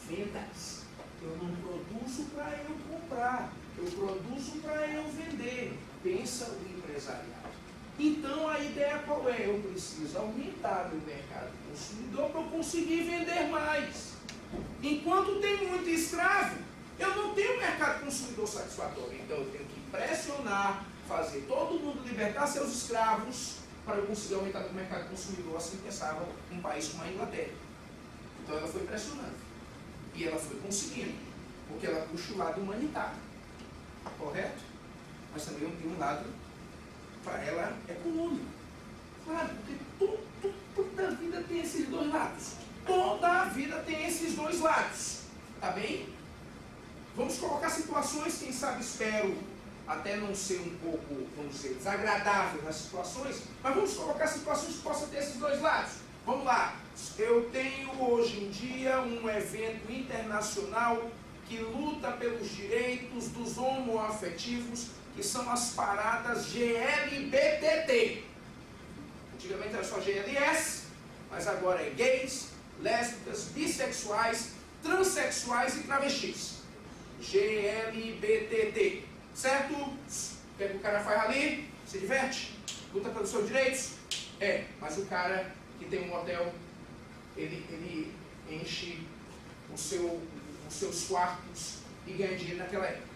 vendas. Eu não produzo para eu comprar, eu produzo para eu vender. Pensa o empresariado. Então a ideia qual é? Eu preciso aumentar meu mercado consumidor para eu conseguir vender mais. Enquanto tem muito escravo, eu não tenho mercado consumidor satisfatório. Então eu tenho que pressionar, fazer todo mundo libertar seus escravos para eu conseguir aumentar meu mercado consumidor. Assim pensava um país como a Inglaterra. Então ela foi pressionando. E ela foi conseguindo. Porque ela puxa o lado humanitário. Correto? Mas também tem um lado, para ela, econômico. Claro, porque toda a vida tem esses dois lados. Toda a vida tem esses dois lados. Tá bem? Vamos colocar situações, quem sabe, espero até não ser um pouco, vamos dizer, desagradável nas situações, mas vamos colocar situações que possam ter esses dois lados. Vamos lá. Eu tenho hoje em dia um evento internacional que luta pelos direitos dos homoafetivos, que são as paradas GLBTT. Antigamente era só GLS, mas agora é gays, lésbicas, bissexuais, transexuais e travestis. GLBTT. Certo? O que é que o cara faz ali? Se diverte? Luta pelos seus direitos? É, mas o cara que tem um hotel, ele enche os seus quartos e ganha dinheiro naquela época.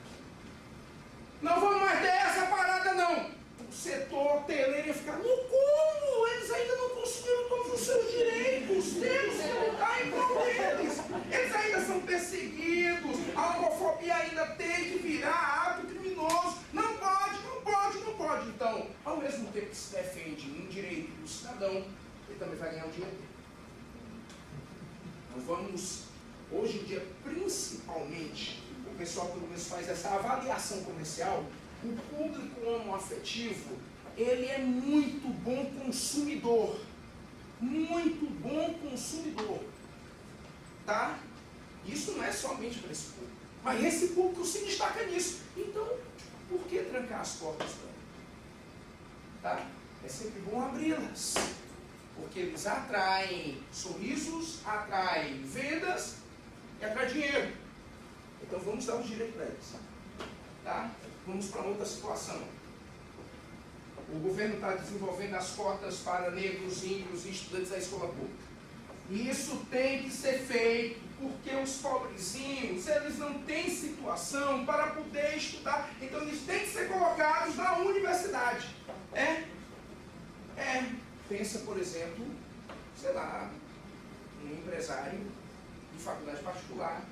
Não vamos mais ter essa parada, não. O setor hoteleiro ia ficar, como? Eles ainda não conseguiram todos os seus direitos. Temos que lutar em prol deles. Eles ainda são perseguidos. A homofobia ainda tem que virar ato criminoso. Não pode, não pode, não pode. Então, ao mesmo tempo que se defende um direito do cidadão, ele também vai ganhar o dinheiro dele. Então vamos, hoje em dia, principalmente, o pessoal pelo menos faz essa avaliação comercial. O público homoafetivo, ele é muito bom consumidor. Muito bom consumidor. Tá? Isso não é somente para esse público. Mas esse público se destaca nisso. Então, por que trancar as portas para ele? Tá? É sempre bom abri-las. Porque eles atraem sorrisos, atraem vendas e atraem dinheiro. Então vamos dar os direitos para eles. Tá? Vamos para outra situação. O governo está desenvolvendo as cotas para negros, índios e estudantes da escola pública. E isso tem que ser feito, porque os pobrezinhos, eles não têm situação para poder estudar. Então eles têm que ser colocados na universidade. Pensa, por exemplo, sei lá, um empresário de faculdade particular,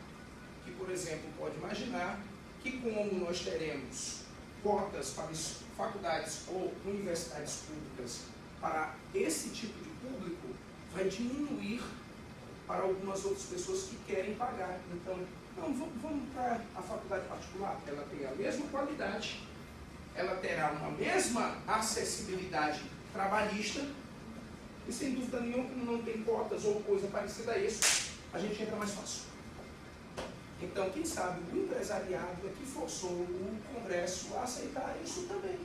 que, por exemplo, pode imaginar que como nós teremos cotas para faculdades ou universidades públicas para esse tipo de público, vai diminuir para algumas outras pessoas que querem pagar. Então, não, vamos para a faculdade particular, ela tem a mesma qualidade, ela terá uma mesma acessibilidade trabalhista, e sem dúvida nenhuma, como não tem cotas ou coisa parecida a isso, a gente entra mais fácil. Então, quem sabe o empresariado é que forçou o Congresso a aceitar isso também.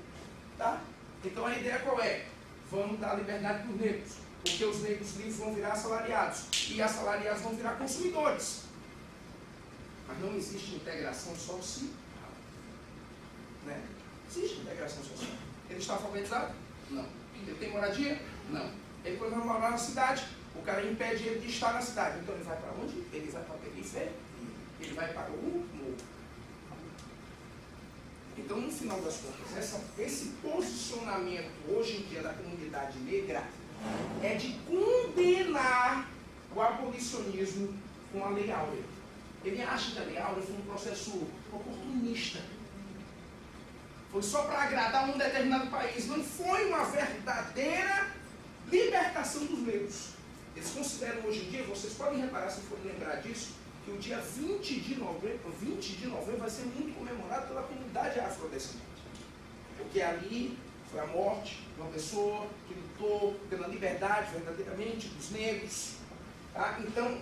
Tá? Então a ideia qual é? Vamos dar liberdade para os negros, porque os negros livres vão virar assalariados, e assalariados vão virar consumidores. Mas não existe integração social. Né? Existe integração social. Ele está alfabetizado? Não. Ele tem moradia? Não. Ele vai morar na cidade, o cara impede ele de estar na cidade. Então ele vai para onde? Ele vai para a periferia. Ele vai para o morro. Então, no final das contas, esse posicionamento hoje em dia da comunidade negra é de condenar o abolicionismo com a Lei Áurea. Ele acha que a Lei Áurea foi um processo oportunista. Foi só para agradar um determinado país. Não foi uma verdadeira libertação dos negros. Eles consideram hoje em dia, vocês podem reparar, se forem lembrar disso, que o dia 20 de novembro vai ser muito comemorado pela comunidade afrodescendente. Porque ali foi a morte de uma pessoa que lutou pela liberdade verdadeiramente dos negros. Tá? Então,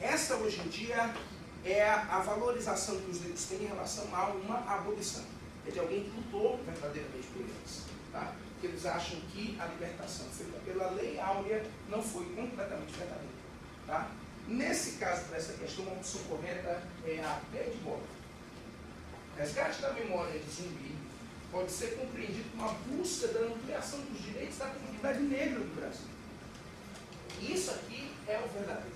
essa hoje em dia é a valorização que os negros têm em relação a uma abolição. É de alguém que lutou verdadeiramente por eles. Tá? Porque eles acham que a libertação feita pela Lei Áurea não foi completamente verdadeira. Tá? Nesse caso, para essa questão, a opção correta é a pé de bola. Resgate da memória de Zumbi pode ser compreendido como uma busca da ampliação dos direitos da comunidade negra do Brasil. Isso aqui é o verdadeiro.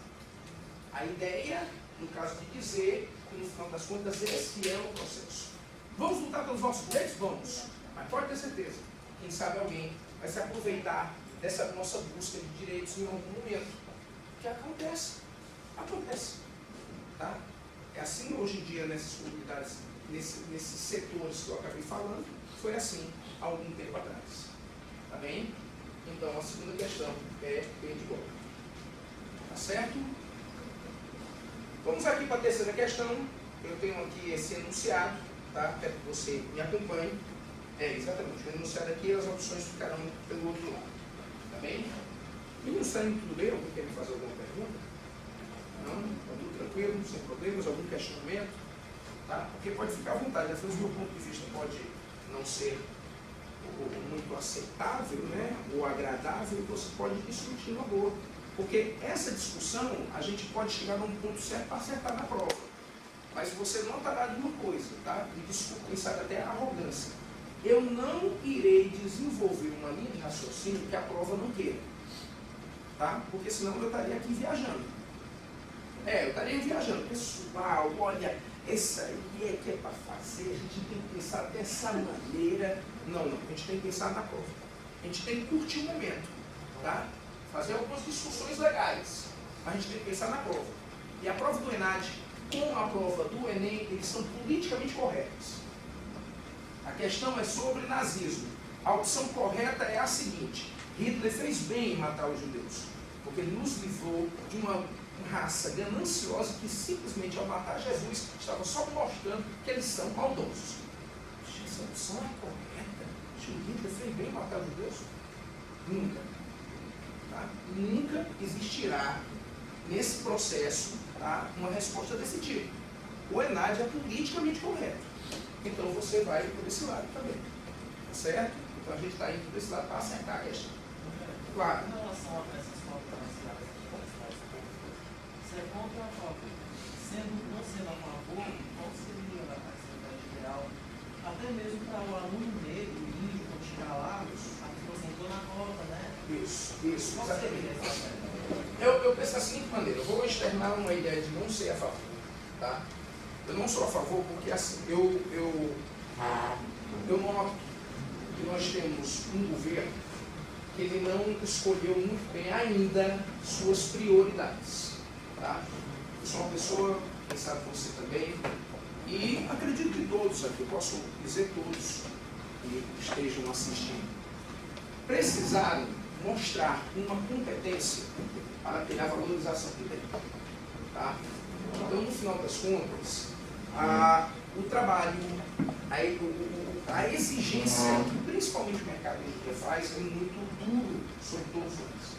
A ideia, no caso de dizer que, no final das contas, esse é o processo. Vamos lutar pelos nossos direitos? Vamos. Mas pode ter certeza, quem sabe alguém vai se aproveitar dessa nossa busca de direitos em algum momento. Que acontece. Acontece. Tá? É assim hoje em dia nessas comunidades, nesses setores que eu acabei falando, foi assim há algum tempo atrás. Tá bem? Então a segunda questão é bem de boa. Tá certo? Vamos aqui para a terceira questão. Eu tenho aqui esse enunciado, tá? Quero que você me acompanhe. Exatamente. O enunciado aqui, as opções ficarão pelo outro lado. Tá bem? Meninos, está indo tudo bem? Alguém quer me fazer alguma pergunta? Não? Está tudo tranquilo, sem problemas? Algum questionamento? Tá? Porque pode ficar à vontade. Às vezes, do meu ponto de vista, pode não ser muito aceitável, né? Ou agradável, e você pode discutir uma boa. Porque essa discussão, a gente pode chegar num ponto certo para acertar na prova. Mas você notará de uma coisa, tá? E desculpa, quem sabe até a arrogância. Eu não irei desenvolver uma linha de raciocínio que a prova não queira. Tá? Porque senão eu estaria aqui viajando. Eu estaria viajando. Pessoal, olha, essa aí é que é para fazer, a gente tem que pensar dessa maneira. Não, a gente tem que pensar na prova. A gente tem que curtir o momento. Tá? Fazer algumas discussões legais. Mas a gente tem que pensar na prova. E a prova do ENAD com a prova do Enem, eles são politicamente corretos. A questão é sobre nazismo. A opção correta é a seguinte: Hitler fez bem em matar os judeus, porque ele nos livrou de uma raça gananciosa que simplesmente ao matar Jesus estava só mostrando que eles são maldosos. Essa opção é correta? O Hitler fez bem em matar os judeus? Nunca. Tá? Nunca existirá nesse processo, tá, uma resposta desse tipo. O ENAD é politicamente correto. Então você vai por esse lado também. Tá certo? Então a gente está indo por esse lado para acertar a questão. Claro. Em relação a essas pautas raciais, você é contra a favor? Não sendo a favor, qual seria a Secretaria Geral? Até mesmo para o aluno negro, índio, quando chegar lá, assim, estou na cota, né? Isso, Qual seria essa? eu penso da seguinte maneira: eu vou externar uma ideia de não ser a favor. Tá? Eu não sou a favor porque assim, eu noto que nós temos um governo que ele não escolheu muito bem ainda suas prioridades. Tá? Eu sou uma pessoa, quem sabe você também, e acredito que todos aqui, eu posso dizer todos que estejam assistindo, precisaram mostrar uma competência para ter a valorização que tem. Tá? Então, no final das contas, o trabalho, a exigência que principalmente o mercado de mídia faz é muito duro sobre todos nós.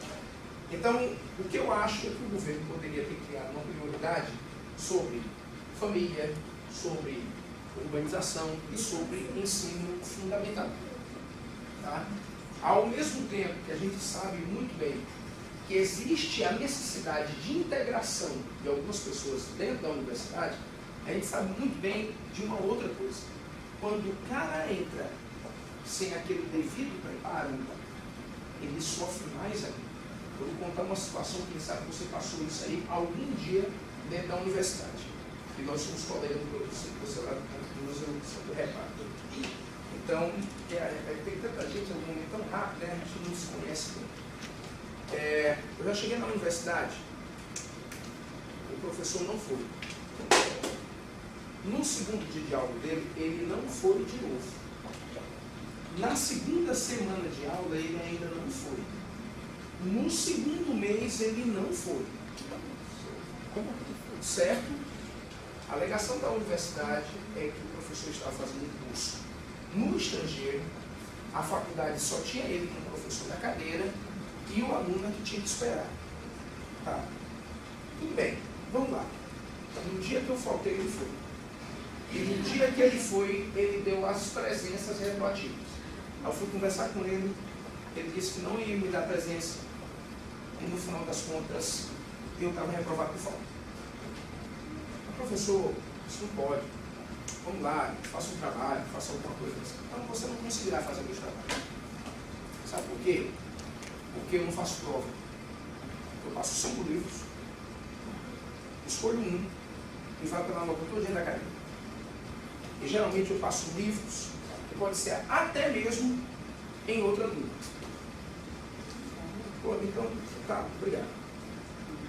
Então, o que eu acho é que o governo poderia ter criado uma prioridade sobre família, sobre urbanização e sobre ensino fundamental. Tá? Ao mesmo tempo que a gente sabe muito bem que existe a necessidade de integração de algumas pessoas dentro da universidade, a gente sabe muito bem de uma outra coisa. Quando o cara entra sem aquele devido preparo, ele sofre mais ainda. Eu vou contar uma situação, quem sabe você passou isso aí algum dia dentro da universidade. E nós somos colegas do você lá do Campinas, eu sempre reparo. Então, tem tanta gente, é um momento tão rápido, né? A gente não se conhece bem. Eu já cheguei na universidade, o professor não foi. No segundo dia de aula dele, ele não foi de novo. Na segunda semana de aula, ele ainda não foi. No segundo mês, ele não foi. Certo? A alegação da universidade é que o professor estava fazendo um curso no estrangeiro, a faculdade só tinha ele como professor da cadeira e o aluno que tinha que esperar. Tá? Tudo bem, vamos lá. No dia que eu faltei, ele foi. E no dia que ele foi, ele deu as presenças retroativas. Eu fui conversar com ele, ele disse que não ia me dar presença. E no final das contas, eu estava reprovado por falta. Professor, isso não pode. Vamos lá, faça um trabalho, faça alguma coisa. Então você não conseguirá fazer o meu trabalho. Sabe por quê? Porque eu não faço prova. Eu passo 5 livros, escolho um e vá pela nota todo dia da academia. E geralmente eu passo livros que pode ser até mesmo em outra língua. Pô, então, tá, obrigado.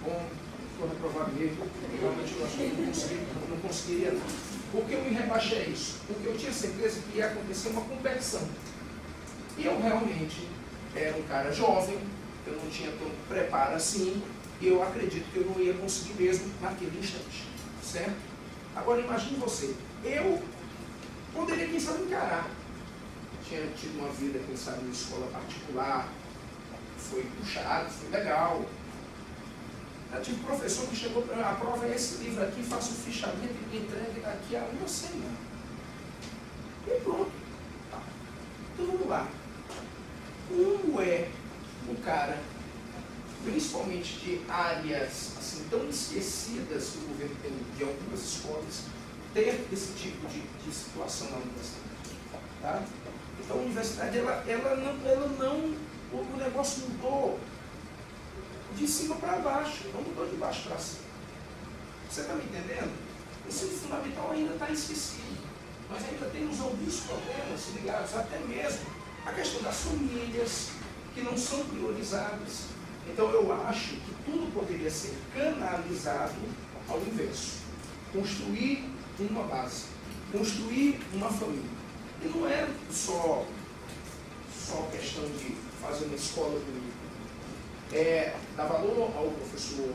Bom, estou reprovado mesmo. Realmente eu acho que eu não conseguiria não. Por que eu me rebaixei a isso? Porque eu tinha certeza que ia acontecer uma competição. E eu realmente era um cara jovem, eu não tinha tanto preparo assim, e eu acredito que eu não ia conseguir mesmo naquele instante. Certo? Agora imagine você, eu poderia, quem sabe, encarar. Tinha tido uma vida, quem sabe, em escola particular, foi puxado, foi legal. Eu tive um professor que chegou para mim, a prova é esse livro aqui, faça o fichamento e entregue daqui a uma semana. E pronto. Tá. Então vamos lá. Como é o cara, principalmente de áreas assim, tão esquecidas que o governo tem de algumas escolas, ter esse tipo de situação na universidade? Tá? Então a universidade, ela não, o negócio mudou de cima para baixo, não mudou de baixo para cima. Você está me entendendo? O ensino fundamental ainda está esquecido. Nós ainda temos alguns problemas ligados até mesmo à questão das famílias, que não são priorizadas. Então eu acho que tudo poderia ser canalizado ao inverso. Construir uma base, construir uma família. E não é só questão de fazer uma escola bonita. Dar valor ao professor,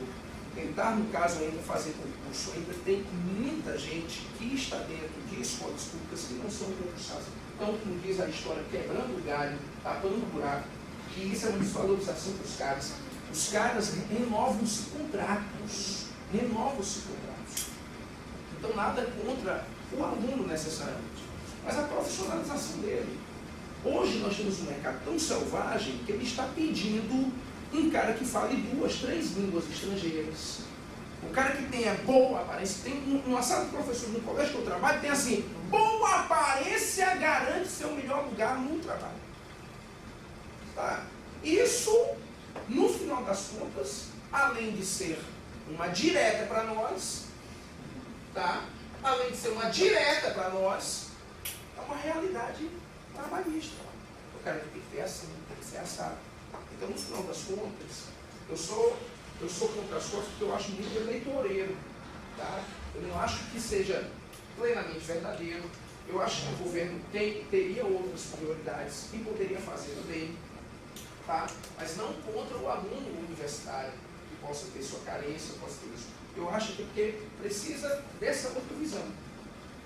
tentar, no caso, ainda fazer concurso. Ainda tem muita gente que está dentro de escolas públicas que não são concursadas. Então, como diz a história, quebrando o galho, tapando o buraco, que isso é uma desvalorização para os caras. Os caras renovam-se contratos. Então, nada contra o aluno necessariamente, mas a profissionalização dele. Hoje nós temos um mercado tão selvagem que ele está pedindo um cara que fale 2, 3 línguas estrangeiras. O cara que tenha boa aparência. Tem uma sala de professores no colégio que eu trabalho, tem assim: boa aparência garante seu melhor lugar no trabalho. Tá? Isso, no final das contas, além de ser uma direta para nós, tá? Além de ser uma direta para nós, é uma realidade trabalhista. O cara tem que ter assim, tem que ser assado. Então, no final das contas, eu sou contra as coisas porque eu acho muito eleitoreiro. Tá? Eu não acho que seja plenamente verdadeiro. Eu acho que o governo teria outras prioridades e poderia fazer bem. Tá? Mas não contra o aluno universitário, que possa ter sua carência, possa ter isso. Eu acho que porque precisa dessa outra visão.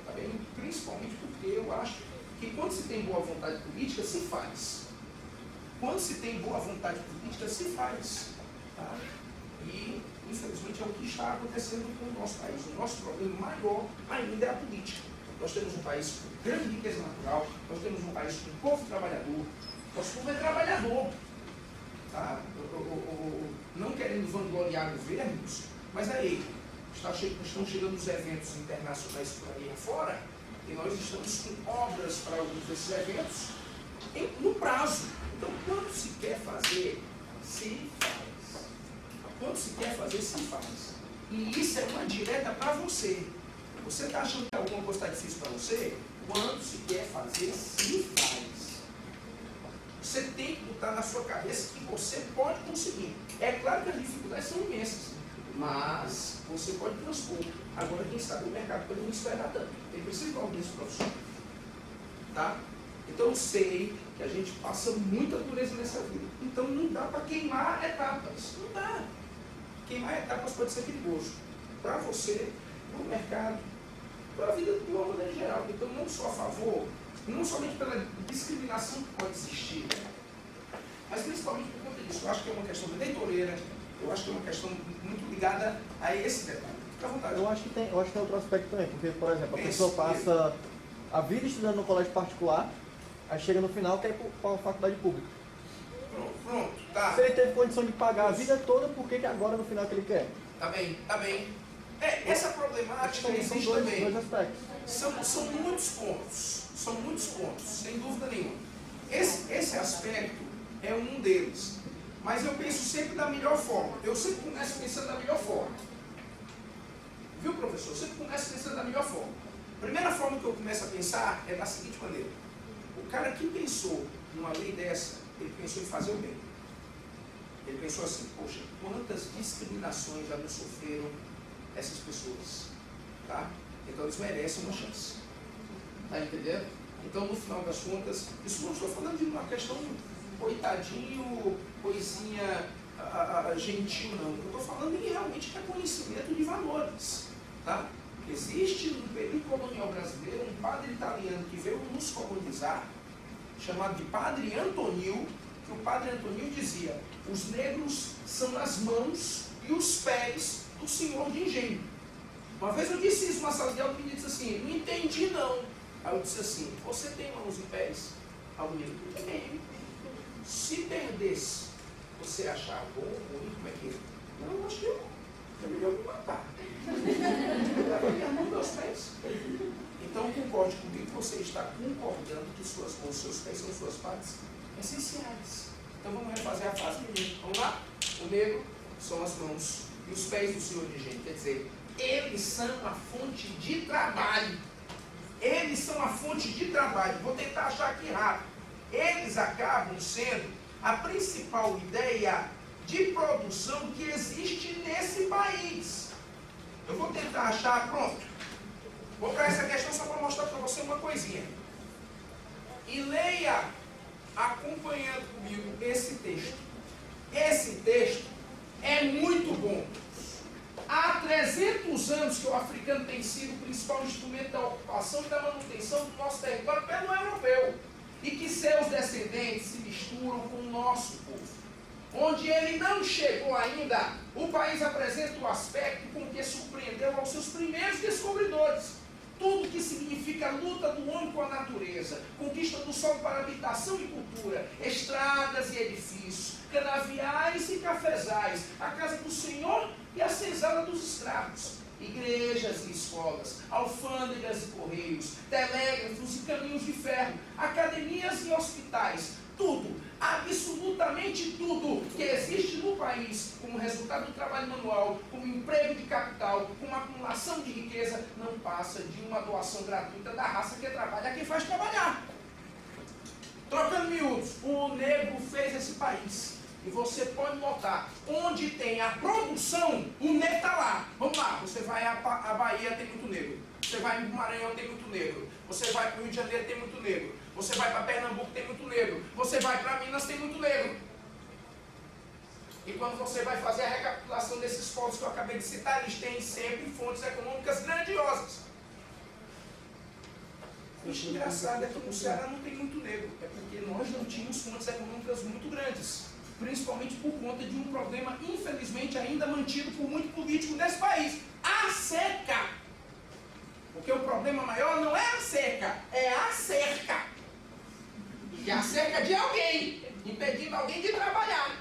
Tá bem? Principalmente porque eu acho que quando se tem boa vontade política, se faz. Quando se tem boa vontade política, se faz. Tá? E, infelizmente, é o que está acontecendo com o nosso país. O nosso problema maior ainda é a política. Nós temos um país com grande riqueza natural, nós temos um país com povo trabalhador. Nosso povo é trabalhador. Tá? Não querendo vangloriar governos, mas aí, estão chegando os eventos internacionais por aí afora, e nós estamos com obras para alguns desses eventos no prazo. Então, quando se quer fazer, se faz. Quando se quer fazer, se faz. E isso é uma direta para você. Você está achando que alguma coisa está difícil para você? Quando se quer fazer, se faz. Você tem que botar na sua cabeça que você pode conseguir. É claro que as dificuldades são imensas, mas você pode transpor. Agora, quem sabe o mercado pode não esperar tanto. Ele precisa de alguns profissionais. Tá? Então, eu sei que a gente passa muita dureza nessa vida. Então, não dá para queimar etapas. Não dá. Queimar etapas pode ser perigoso. Para você, para o mercado, para a vida de uma maneira geral. Então, não sou a favor, não somente pela discriminação que pode existir, mas principalmente por conta disso. Eu acho que é uma questão eleitoreira, eu acho que é uma questão muito ligada a esse detalhe. Fica à vontade. Eu acho que tem outro aspecto também, porque, por exemplo, a pessoa passa a vida estudando no colégio particular, aí chega no final quer ir para uma faculdade pública. Pronto, tá. Se ele teve condição de pagar a vida toda, por que agora no final que ele quer? Tá bem, tá bem. Essa problemática existe São também. dois aspectos. São muitos pontos, sem dúvida nenhuma. Esse aspecto é um deles. Mas eu penso sempre da melhor forma. Eu sempre começo pensando da melhor forma. Viu, professor? Eu sempre começo pensando da melhor forma. A primeira forma que eu começo a pensar é da seguinte maneira. O cara que pensou numa lei dessa, ele pensou em fazer o bem. Ele pensou assim, poxa, quantas discriminações já não sofreram essas pessoas, tá? Então eles merecem uma chance. Tá entendendo? Então, no final das contas, isso não estou falando de uma questão coitadinho, coisinha gentil, não. Eu estou falando em realmente reconhecimento de valores, tá? Existe no período colonial brasileiro um padre italiano que veio nos colonizar, chamado de Padre Antonil, que o Padre Antonil dizia, os negros são as mãos e os pés do senhor de engenho. Uma vez eu disse isso numa sala de aula, o menino disse assim, não entendi não. Aí eu disse assim, você tem mãos e pés? Aí o menino, tem. Se perdesse, você achar bom ou ruim, como é que é? Não, eu acho que é melhor me matar. Leva minha mão e meus pés. Então concorde comigo, você está concordando que suas mãos e seus pés são suas partes essenciais. Então vamos refazer a frase do negro. Vamos lá? O negro são as mãos e os pés do senhor de engenho. Quer dizer, eles são a fonte de trabalho. Eles são a fonte de trabalho. Vou tentar achar aqui rápido. Eles acabam sendo a principal ideia de produção que existe nesse país. Eu vou tentar achar, pronto. Vou para essa questão só para mostrar para você uma coisinha. E leia, acompanhando comigo, esse texto. Esse texto é muito bom. Há 300 anos que o africano tem sido o principal instrumento da ocupação e da manutenção do nosso território pelo europeu. E que seus descendentes se misturam com o nosso povo. Onde ele não chegou ainda, o país apresenta o aspecto com que surpreendeu aos seus primeiros descobridores. Tudo que significa a luta do homem com a natureza, conquista do solo para habitação e cultura, estradas e edifícios, canaviais e cafezais, a casa do Senhor e a senzala dos escravos, igrejas e escolas, alfândegas e correios, telégrafos e caminhos de ferro, academias e hospitais, tudo, absolutamente tudo que existe no país como resultado do trabalho manual, como emprego de capital, como acumulação de riqueza, não passa de uma doação gratuita da raça que trabalha a quem faz trabalhar. Trocando miúdos, o negro fez esse país. E você pode notar, onde tem a produção, o negro está lá. Vamos lá, você vai à Bahia, tem muito negro. Você vai para o Maranhão, tem muito negro. Você vai para o Rio de Janeiro, tem muito negro. Você vai para Pernambuco, tem muito negro. Você vai para Minas, tem muito negro. E quando você vai fazer a recapitulação desses pontos que eu acabei de citar, eles têm sempre fontes econômicas grandiosas. O engraçado é que no Ceará não tem muito negro. É porque nós não tínhamos fontes econômicas muito grandes. Principalmente por conta de um problema, infelizmente, ainda mantido por muito político desse país. A seca. Porque o problema maior não é a seca, é a cerca. E a cerca de alguém, impedindo alguém de trabalhar.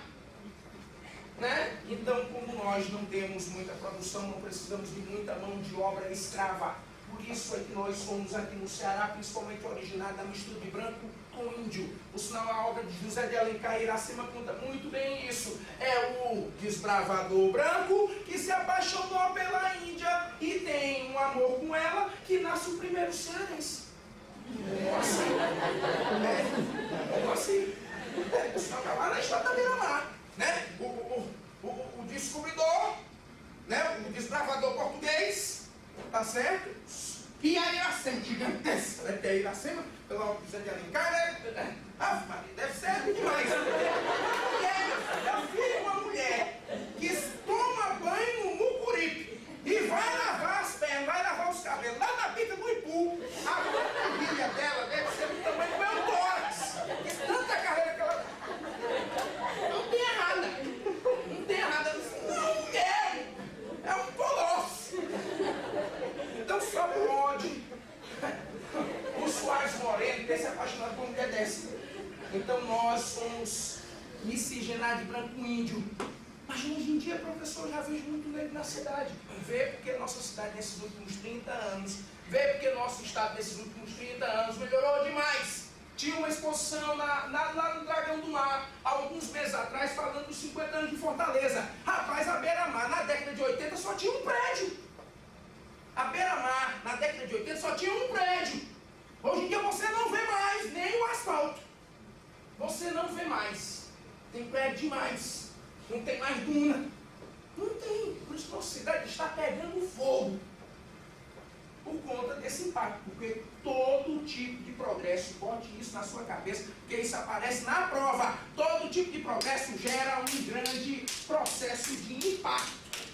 Né? Então, como nós não temos muita produção, não precisamos de muita mão de obra escrava. Por isso é que nós somos aqui no Ceará, principalmente originário da mistura de branco com índio. Por sinal, a obra de José de Alencar Iracema conta muito bem isso. É o desbravador branco que se apaixonou pela Índia e tem um amor com ela que nasce o primeiro cearense. Como assim? Como assim? Está lá na estrada da Beira-Mar, né? O descobridor, né? O desbravador português, tá certo? E a Iracema, gigantesca, né? Que é a Iracema, pela obra de José de Alencar, né? Ah, Maria, deve ser demais. Eu vi uma mulher que toma banho no Mucuripe e vai lavar as pernas, vai lavar os cabelos lá na bica do Ipu. A família dela deve ser do tamanho do meu tórax. De tanta carreira que ela... Não tem errada. Não tem errada. Não, mulher. É um colosso. Então só pode o Soares Moreno ter se apaixonado por uma mulher dessa. Então nós somos miscigenar de branco com índio. Mas hoje em dia, professor, eu já vejo muito negro na cidade. Vê porque nossa cidade nesses últimos 30 anos, vê porque nosso estado nesses últimos 30 anos melhorou demais. Tinha uma exposição lá no Dragão do Mar, há alguns meses atrás, falando dos 50 anos de Fortaleza. Rapaz, a Beira-Mar, na década de 80, só tinha um prédio. A Beira-Mar, na década de 80, só tinha um prédio. Hoje em dia você não vê mais nem o asfalto. Você não vê mais. Tem prédio demais. Não tem mais duna. Não tem. Por isso que nossa cidade está pegando fogo. Por conta desse impacto. Porque todo tipo de progresso, bote isso na sua cabeça, porque isso aparece na prova. Todo tipo de progresso gera um grande processo de impacto.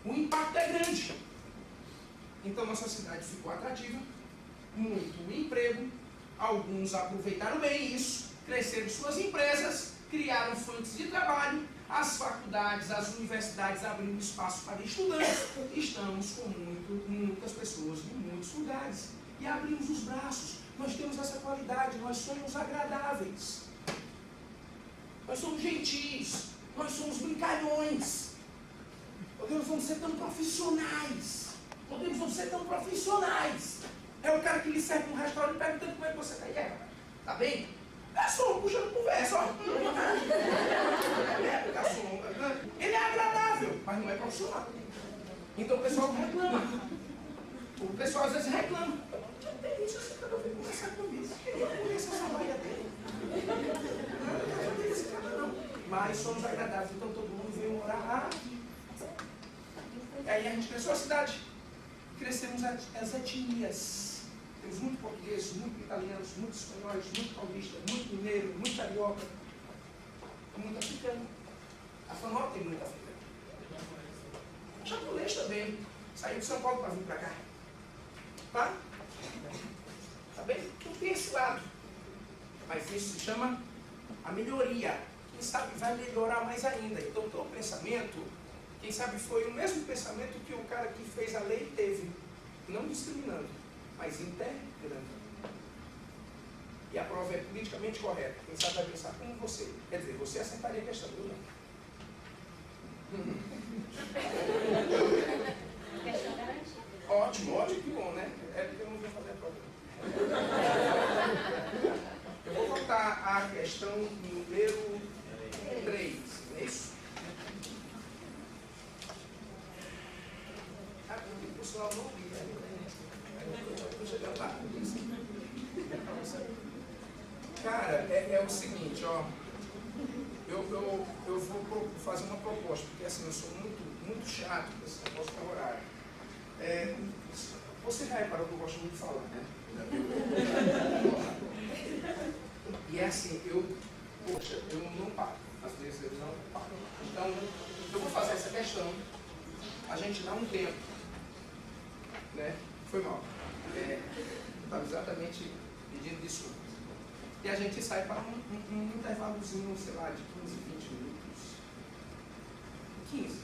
O impacto é grande. Então nossa cidade ficou atrativa, muito emprego, alguns aproveitaram bem isso, cresceram suas empresas, criaram fontes de trabalho, as faculdades, as universidades abriram espaço para estudantes, estamos com muitas pessoas de muitos lugares e abrimos os braços. Nós temos essa qualidade, nós somos agradáveis, nós somos gentis, nós somos brincalhões, podemos não ser tão profissionais. Podemos não ser tão profissionais. É o cara que lhe serve um restaurante perguntando como é que você está aí, tá bem? Garçom, puxando conversa, ó. Garçom. Ele é agradável, mas não é profissional. Então o pessoal reclama. O pessoal às vezes reclama. Já tem isso, você cada vez conversar comigo. Eu não conheço essa vaia dele. Não tem esse cara não. Mas somos agradáveis, então todo mundo veio morar aqui. E aí a gente cresceu a cidade. Crescemos as etnias. Temos muito portugueses, muito italianos, muito espanhóis, muito paulistas, muito mineiro, muito carioca, muito africano. A FAMOL tem muito africano. Japonês também. Saiu de São Paulo para vir para cá. Tá? Tá bem? Então tem esse lado. Mas isso se chama a melhoria. Quem sabe vai melhorar mais ainda. Então o teu pensamento, quem sabe foi o mesmo pensamento que o cara que fez a lei teve, não discriminando, mas interpretando. E a prova é politicamente correta. Quem sabe vai pensar como você. Quer dizer, você acertaria a questão, eu não. Questão garantida. Ótimo, ótimo, que bom, né? É porque eu não vou fazer a prova. Eu vou voltar à questão número 3, não é isso? O pessoal não li, né? Estou chegando lá. Cara, é o seguinte, ó. Eu vou fazer uma proposta, porque assim, eu sou muito chato com esse negócio do horário. Você já reparou que eu gosto muito de falar, né? E é assim, eu não paro. Às vezes eu não paro. Então, eu vou fazer essa questão. A gente dá um tempo. Né? Foi mal. Estava exatamente pedindo desculpas. E a gente sai para um intervalozinho, sei lá, de 15, 20 minutos. 15.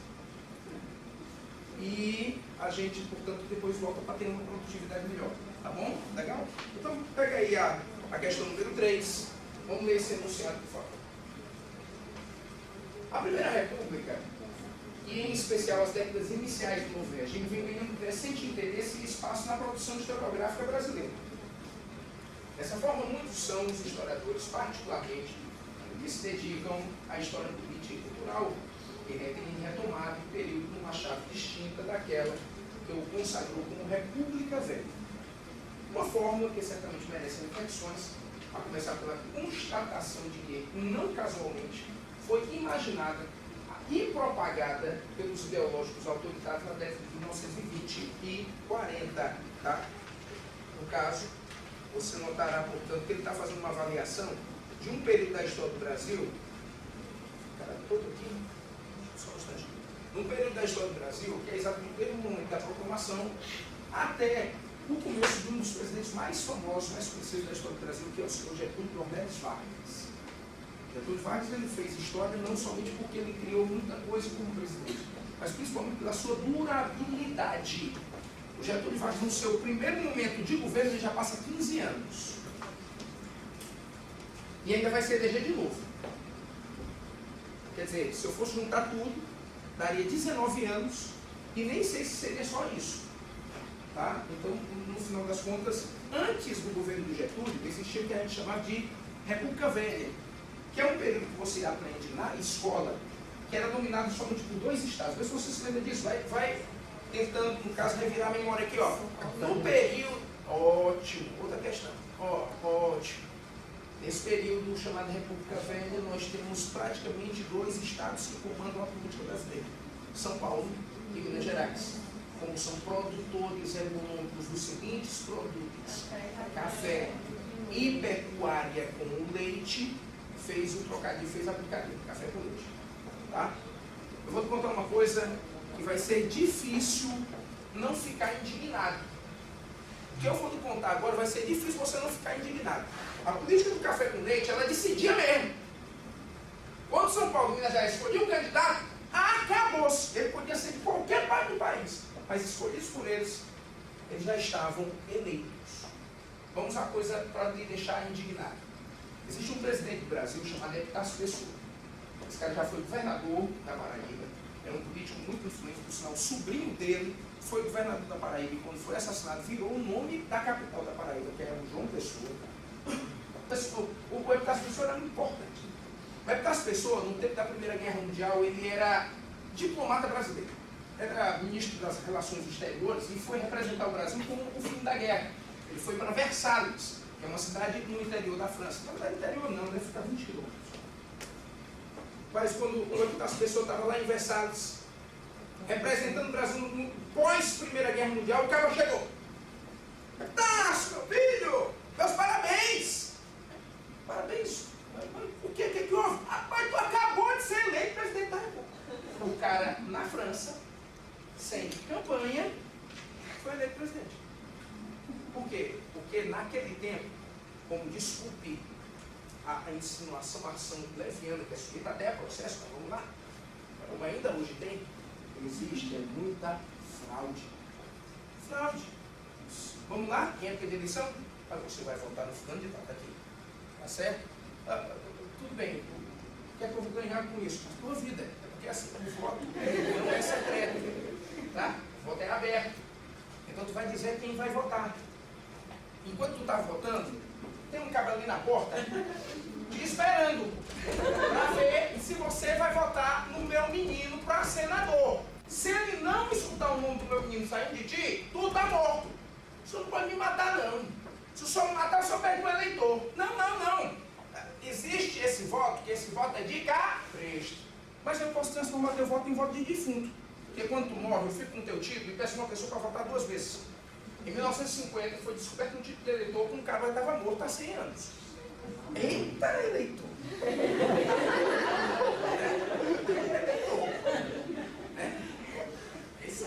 E a gente, portanto, depois volta para ter uma produtividade melhor. Tá bom? Legal? Então, pega aí a questão número 3. Vamos ler esse enunciado, por favor. A Primeira República, e em especial as décadas iniciais do novo regime, vem ganhando crescente interesse e espaço na produção historiográfica brasileira. Dessa forma, muitos são os historiadores, particularmente, que se dedicam à história política e cultural, que tem retomado o período numa chave distinta daquela que o consagrou como República Velha. Uma fórmula que certamente merece reflexões, a começar pela constatação de que, não casualmente, foi imaginada e propagada pelos ideológicos autoritários na década de 1920 e 40. Tá? No caso, você notará, portanto, que ele está fazendo uma avaliação de um período da história do Brasil. Cara, todo aqui, só um instante. Num período da história do Brasil, que é exatamente o mesmo momento da proclamação, até o começo de um dos presidentes mais famosos, mais conhecidos da história do Brasil, que é o senhor Getúlio Dornelles Vargas. Getúlio Vargas ele fez história não somente porque ele criou muita coisa como presidente, mas principalmente pela sua durabilidade. O Getúlio Vargas, no seu primeiro momento de governo, ele já passa 15 anos. E ainda vai se eleger de novo. Quer dizer, se eu fosse juntar tudo, daria 19 anos e nem sei se seria só isso. Tá? Então, no final das contas, antes do governo do Getúlio, existia o que a gente chamava de República Velha, que é um período que você aprende na escola, que era dominado somente por 2 estados. Vê se você se lembra disso, vai tentando, no caso, revirar a memória aqui, ó. No período, ótimo, outra questão, ótimo. Nesse período chamado República Velha, nós temos praticamente 2 estados que comandam a política brasileira: São Paulo e Minas Gerais. Como são produtores econômicos dos seguintes produtos: café e pecuária com o leite, fez o trocadilho, fez a brincadeira, café com leite. Tá? Eu vou te contar uma coisa que vai ser difícil não ficar indignado. O que eu vou te contar agora vai ser difícil você não ficar indignado. A política do café com leite, ela decidia mesmo. Quando São Paulo e Minas Gerais escolhiam um candidato, acabou-se. Ele podia ser de qualquer parte do país, mas escolhidos por eles, eles já estavam eleitos. Vamos a uma coisa para lhe deixar indignado. Existe um presidente do Brasil chamado Epitácio Pessoa. Esse cara já foi governador da Paraíba, é um político muito influente, por sinal, o sobrinho dele foi governador da Paraíba e quando foi assassinado virou o nome da capital da Paraíba, que era o João Pessoa. O Epitácio Pessoa era muito importante. O Epitácio Pessoa, no tempo da Primeira Guerra Mundial, ele era diplomata brasileiro. Era ministro das Relações Exteriores e foi representar o Brasil como o fim da guerra. Ele foi para Versalhes, que é uma cidade no interior da França. Não é interior não, deve ficar 20 quilômetros. Mas quando o Epitácio Pessoa estava lá em Versalhes, representando o Brasil no pós-Primeira Guerra Mundial, o cara chegou. Epitácio, meu filho, meus parabéns. Parabéns. O que houve? Rapaz, tu acabou de ser eleito presidente da República. O cara, na França, sem campanha, foi eleito presidente. Por quê? Porque naquele tempo, como desculpe a insinuação, a ação leviana, que é sujeita até a processo, mas vamos lá, como ainda hoje tem, existe muita fraude. Fraude. Vamos lá, em época de eleição, mas você vai votar no candidato aqui. Tá certo? Tudo bem. O que é que eu vou ganhar com isso? A tua vida. É porque assim, o voto não é secreto. Tá? O voto é aberto. Então tu vai dizer quem vai votar. Enquanto tu está votando, tem um cabelo ali na porta te esperando para ver se você vai votar no meu menino para senador. Se ele não escutar o nome do meu menino saindo de ti, tu tá morto. Você não pode me matar, não. Se o senhor me matar, o senhor perde o eleitor. Não. Existe esse voto, que esse voto é de capricho. Mas eu posso transformar teu voto em voto de defunto. Porque quando tu morre, eu fico com teu título e peço uma pessoa para votar 2 vezes. Em 1950 foi descoberto um título de eleitor que um cara estava morto há 100 anos. Eita, eleitor! Isso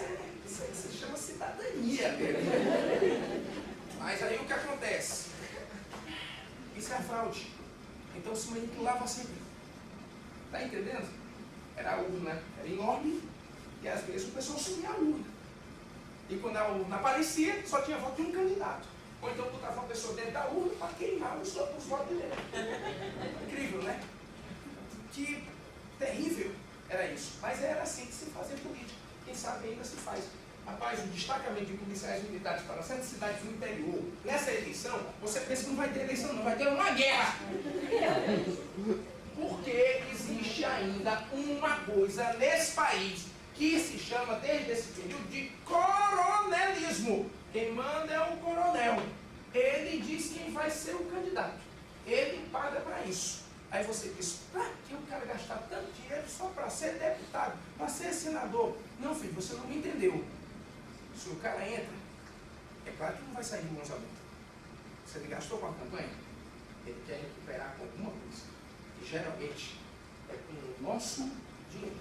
se chama cidadania. Mas aí o que acontece? Isso é a fraude. Então se manipulava sempre. Está entendendo? Era a urna, era enorme e às vezes o pessoal sumia a urna. E quando a urna aparecia, só tinha voto de um candidato. Ou então botava uma pessoa dentro da urna para queimar os votos dele. Incrível, né? Que terrível era isso. Mas era assim que se fazia política. Quem sabe ainda se faz. Rapaz, o destacamento de policiais militares para certas cidades do interior, nessa eleição, você pensa que não vai ter eleição, não, vai ter uma guerra. Porque existe ainda uma coisa nesse país que se chama, desde esse período, de coronelismo. Quem manda é o coronel. Ele diz quem vai ser o candidato. Ele paga para isso. Aí você diz, para que o cara gastar tanto dinheiro só para ser deputado, para ser senador? Não, filho, você não me entendeu. Se o cara entra, é claro que não vai sair de mãos à boca. Se ele gastou com a campanha, ele quer recuperar com alguma coisa. E geralmente é com o nosso dinheiro.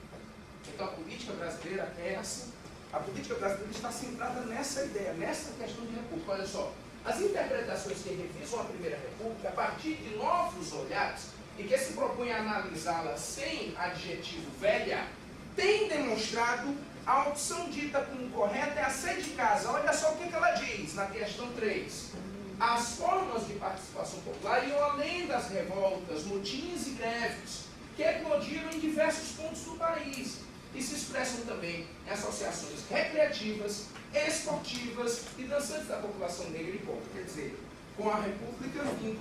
Então a política brasileira é assim. A política brasileira está centrada nessa ideia, nessa questão de república. Olha só, as interpretações que revisam a Primeira República a partir de novos olhares e que se propõem a analisá-la sem adjetivo velha, têm demonstrado a opção dita como correta é a ser de casa. Olha só o que ela diz na questão 3. As formas de participação popular iam além das revoltas, motins e greves, que que eclodiram em diversos pontos do país e se expressam também em associações recreativas, esportivas e dançantes da população negra e pobre. Quer dizer, com a República vindo,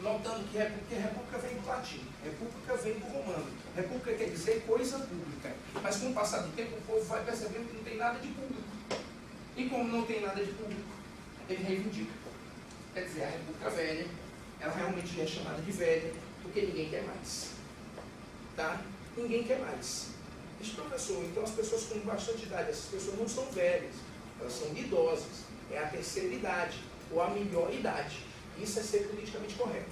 notando que República vem do latim, República vem do romano, República quer dizer coisa pública, mas com o passar do tempo o povo vai percebendo que não tem nada de público. E como não tem nada de público, ele reivindica. Quer dizer, a República Velha, ela realmente é chamada de velha, porque ninguém quer mais. Tá? Ninguém quer mais. Diz, professor, então as pessoas com bastante idade, essas pessoas não são velhas, elas são idosas. É a terceira idade, ou a melhor idade. Isso é ser politicamente correto.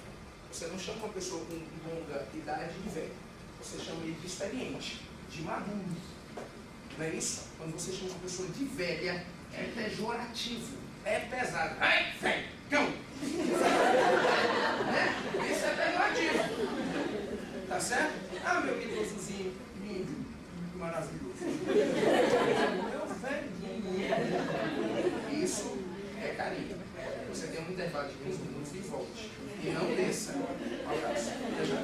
Você não chama uma pessoa com longa idade de velho. Você chama ele de experiente, de maduro. Não é isso? Quando você chama uma pessoa de velha, é pejorativo, é pesado. Ai, velho, cão! Né? Isso é pejorativo. Tá certo? Ah, meu idosozinho, lindo, maravilhoso. Meu velhinho. Isso é carinho. Você tem um intervalo de 15 minutos e volte. E não desça. Um abraço. Até já.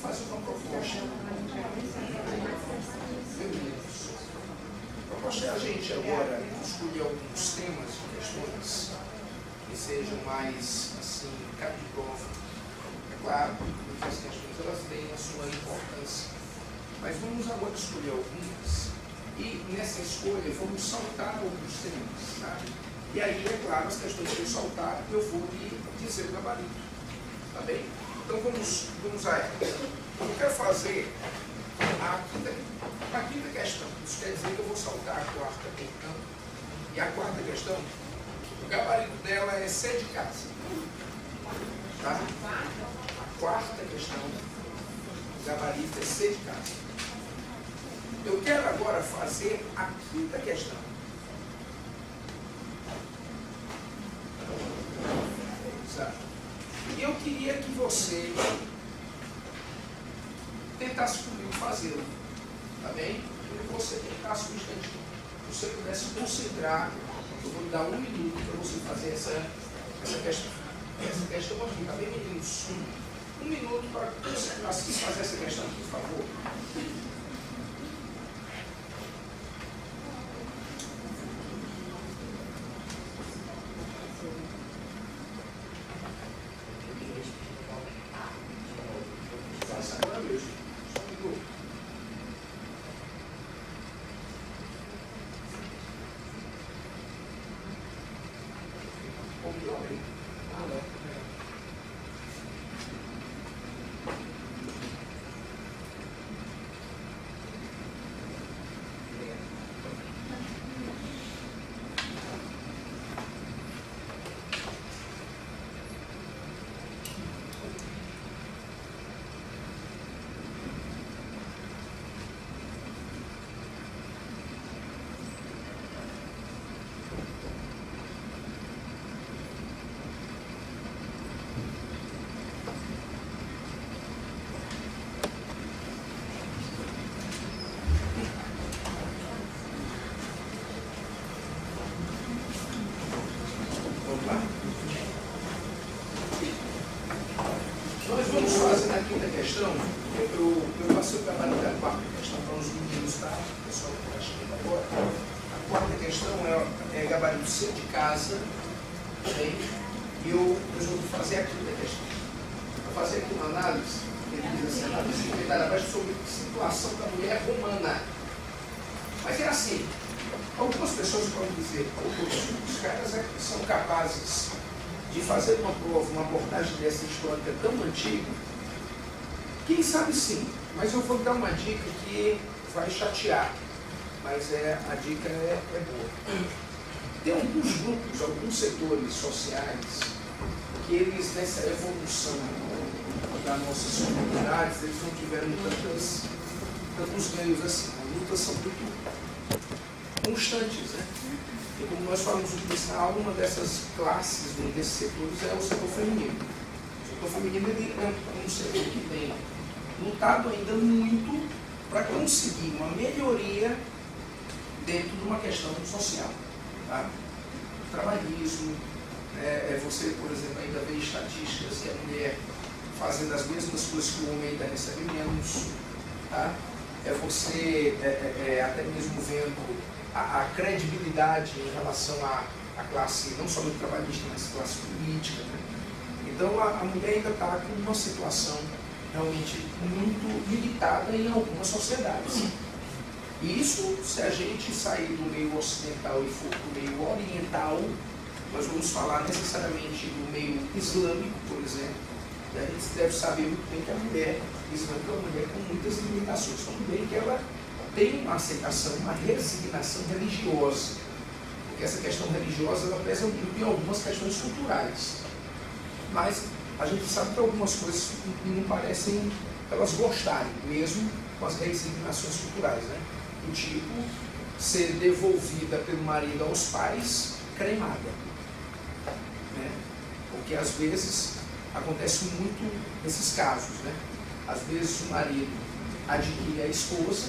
Fazer uma proposta. A proposta é a gente agora escolher alguns temas e questões que sejam mais assim, cabo de prova. É claro que as questões elas têm a sua importância, mas vamos agora escolher algumas e nessa escolha vamos saltar alguns temas, tá? E aí, é claro, as questões que eu saltar, eu vou lhe dizer o gabarito, tá bem? Então vamos a ela. Eu quero fazer a quinta questão. Isso quer dizer que eu vou saltar a quarta questão. E a quarta questão, o gabarito dela é C de casa. Tá? A quarta questão, o gabarito é C de casa. Eu quero agora fazer a quinta questão. Certo? E eu queria que você tentasse comigo fazê-lo, tá bem? Queria que você tentasse um instantinho. Se você pudesse concentrar, eu vou lhe dar 1 minuto para você fazer essa questão aqui, tá bem, meninos? 1 minuto para você fazer essa questão aqui, por favor. Vamos fazer na quinta questão. Eu passei o trabalho da quarta questão para os meninos, tá? O pessoal que está chegando agora. A quarta questão é gabarito C de casa. Bem, e eu resolvi fazer a quinta questão. Vou fazer aqui uma análise. Ele diz assim: análise comentária abaixo sobre a situação da mulher romana. Mas é assim: algumas pessoas podem dizer, os caras são capazes de fazer uma prova, uma abordagem dessa histórica tão antiga. Quem sabe sim, mas eu vou dar uma dica que vai chatear, mas a dica é boa. Tem alguns grupos, alguns setores sociais, que eles, nessa evolução das nossas comunidades, eles não tiveram tantos ganhos assim. As lutas são muito constantes, né? E como nós falamos no início da aula, uma dessas classes, desses setores, é o setor feminino. O setor feminino ele é um setor que tem lutado ainda muito para conseguir uma melhoria dentro de uma questão social. Tá? Trabalhismo, você, por exemplo, ainda vê estatísticas que a mulher fazendo as mesmas coisas que o homem ainda recebe menos. Tá? Você até mesmo vendo a credibilidade em relação à classe, não somente trabalhista, mas classe política. Né? Então a mulher ainda está com uma situação realmente muito limitada em algumas sociedades. E isso, se a gente sair do meio ocidental e for para o meio oriental, nós vamos falar necessariamente do meio islâmico, por exemplo. E a gente deve saber muito bem que a mulher islâmica é uma mulher com muitas limitações. Tudo bem que ela tem uma aceitação, uma resignação religiosa. Porque essa questão religiosa ela pesa muito em algumas questões culturais. Mas a gente sabe que algumas coisas não parecem elas gostarem, mesmo com as resignações culturais, né? Do tipo, ser devolvida pelo marido aos pais, cremada. Né? Porque às vezes acontece muito nesses casos, né? Às vezes o marido adquire a esposa,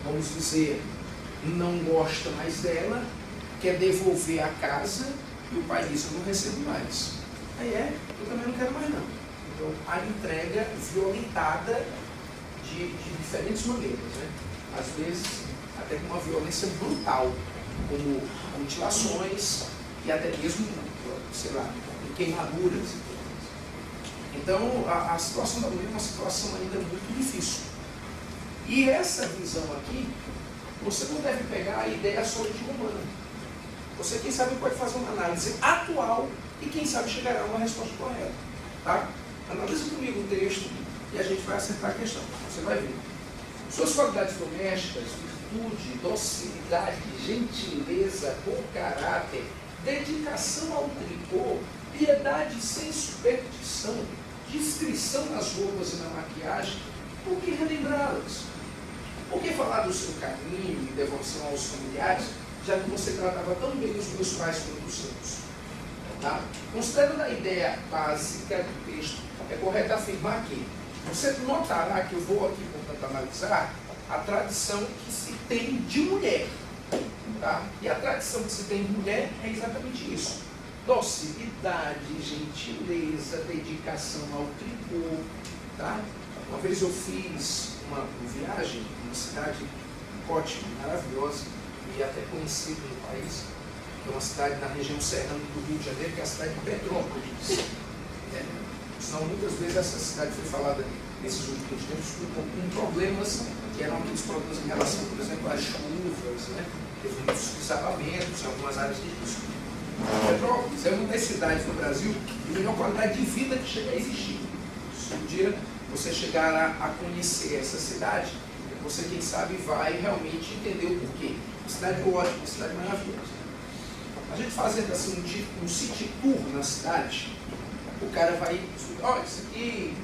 vamos dizer, não gosta mais dela, quer devolver a casa e o pai diz, eu não recebo mais. Aí eu também não quero mais não. Então a entrega violentada de diferentes maneiras, né? Às vezes até com uma violência brutal, como mutilações e até mesmo, sei lá, queimaduras. Então a situação da mulher é uma situação ainda muito difícil. E essa visão aqui, você não deve pegar a ideia só de humana. Você, quem sabe, pode fazer uma análise atual e quem sabe chegará a uma resposta correta. Tá? Analise comigo o texto e a gente vai acertar a questão. Você vai ver. Suas qualidades domésticas, virtude, docilidade, gentileza, bom caráter, dedicação ao tricô, piedade sem superstição, discrição nas roupas e na maquiagem, por que relembrá-las? Por que falar do seu carinho e devoção aos familiares, já que você tratava tão bem os meus pais quanto os seus? Tá? Considerando a ideia básica do texto, é correto afirmar que você notará que eu vou aqui, portanto, analisar a tradição que se tem de mulher. Tá? E a tradição que se tem de mulher é exatamente isso. Docilidade, gentileza, dedicação ao tricô. Tá? Uma vez eu fiz uma viagem em uma cidade ótima, maravilhosa, e até conhecida no país, que é uma cidade na região serrana do Rio de Janeiro, que é a cidade de Petrópolis. Senão, muitas vezes essa cidade foi falada nesses últimos tempos com problemas, que eram aqueles problemas em relação, por exemplo, às chuvas, né? Teve muitos desabamentos em algumas áreas de risco. Petrópolis é uma das cidades do Brasil de melhor qualidade de vida que chega a existir. Se um dia você chegar a conhecer essa cidade, você, quem sabe, vai realmente entender o porquê. Uma cidade ótima, uma cidade maravilhosa. A gente fazendo assim um city tour na cidade, o cara vai, olha, isso aqui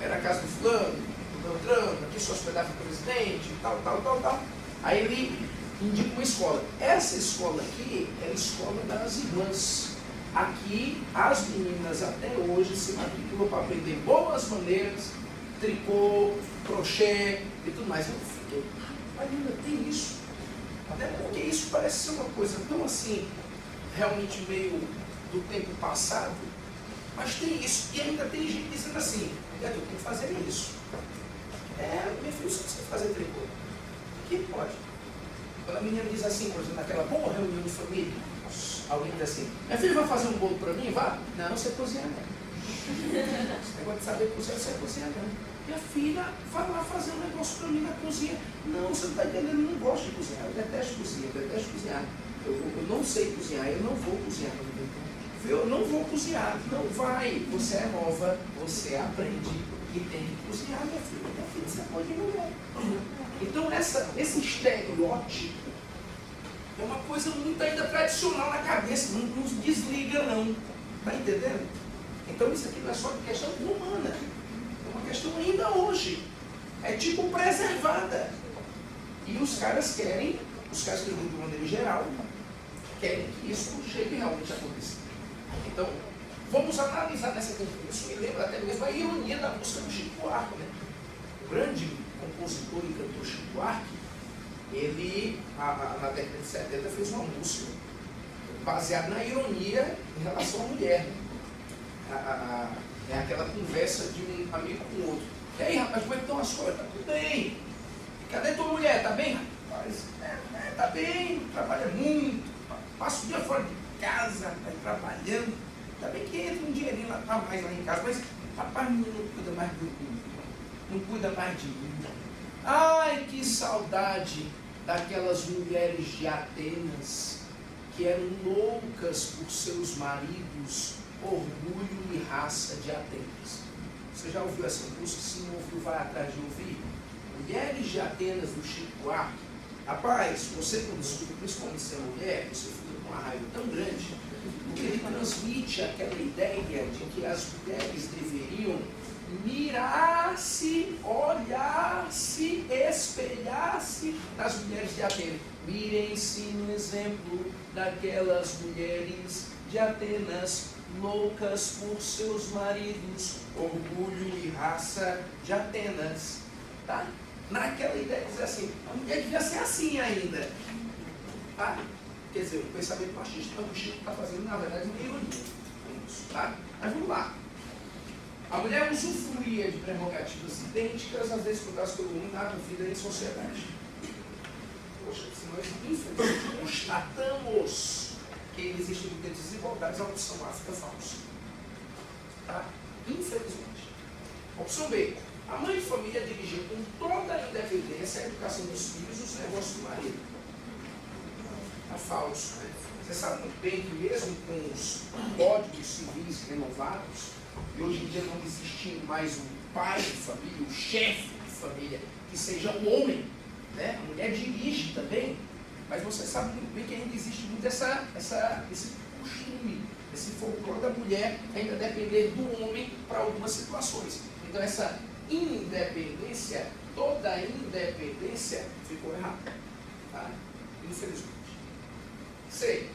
era a casa do fulano, do Beltrano, aqui se hospedava o presidente, tal. Aí ele indica uma escola. Essa escola aqui é a escola das irmãs. Aqui as meninas até hoje se matriculam para aprender boas maneiras, tricô, crochê e tudo mais. Eu fiquei, mas ainda tem isso. Até porque isso parece ser uma coisa tão assim, realmente meio do tempo passado, mas tem isso. E ainda tem gente dizendo assim, eu tenho que fazer isso. Meu filho, você precisa fazer tricô. Que pode. Quando a menina diz assim, por exemplo, naquela boa reunião de família, alguém diz assim, minha filha vai fazer um bolo para mim? Vá? Não, você cozinha não. Esse negócio de saber cozinhar, você cozinha não. Minha filha vai lá fazer um negócio para mim na cozinha. Não, você não está entendendo, eu não gosto de cozinhar, eu detesto cozinhar. Eu não sei cozinhar, eu não vou cozinhar. Eu não vou cozinhar, não vai. Você é nova, você aprende e tem que cozinhar, minha filha. Minha filha, você pode mulher. Então, esse estereótipo É uma coisa muito ainda tradicional na cabeça, não se desliga não. Está entendendo? Então isso aqui não é só uma questão humana, é uma questão ainda hoje. É tipo preservada. E os caras querem, os caras que de maneira geral, querem que isso chegue realmente a acontecer. Então, vamos analisar nessa conclusão. Isso me lembra até mesmo a ironia da música do Chico Buarque, né? O grande compositor e cantor Chico Buarque, ele, na década de 70, fez uma música baseada na ironia em relação à mulher. Né? É aquela conversa de um amigo com o outro. E aí, rapaz, como é que estão as coisas? Tá tudo bem. Cadê tua mulher? Tá bem, rapaz? Tá bem, trabalha muito. Passa o dia fora de casa, vai trabalhando. Tá bem que entra um dinheirinho lá, tá mais lá em casa, mas rapaz, não cuida mais de mim. Não cuida mais de mim. Ai, que saudade daquelas mulheres de Atenas que eram loucas por seus maridos, orgulho e raça de Atenas. Você já ouviu essa música? Se não ouviu, vai atrás de ouvir. Mulheres de Atenas, do Chico Buarque. Rapaz, você quando escuta, principalmente ser mulher, você fica com uma raiva tão grande, porque ele transmite aquela ideia de que as mulheres deveriam mirar-se, olhar-se, espelhar-se nas mulheres de Atenas. Mirem-se no exemplo daquelas mulheres de Atenas, loucas por seus maridos, orgulho e raça de Atenas. Tá? Naquela ideia de dizer assim, a mulher devia ser assim ainda. Tá? Quer dizer, o pensamento machista, mas o Chico está fazendo, na verdade, uma ironia. Tá? Mas vamos lá. A mulher usufruía de prerrogativas idênticas, às vezes por causa pelo homem, na vida em sociedade. Poxa, se nós, infelizmente, constatamos que existem muitas desigualdades, a opção A fica falsa. Tá? Infelizmente. Opção B. A mãe de família dirigia com toda a independência a educação dos filhos e os negócios do marido. Está falso. Né? Você sabe muito bem que mesmo com os códigos civis renovados, e hoje em dia não existindo mais um pai de família, um chefe de família, que seja um homem, né? A mulher dirige também, mas você sabe muito bem que ainda existe muito esse costume, esse folclore da mulher ainda depender do homem para algumas situações. Então essa independência, toda a independência ficou errada. Tá? Infelizmente. C.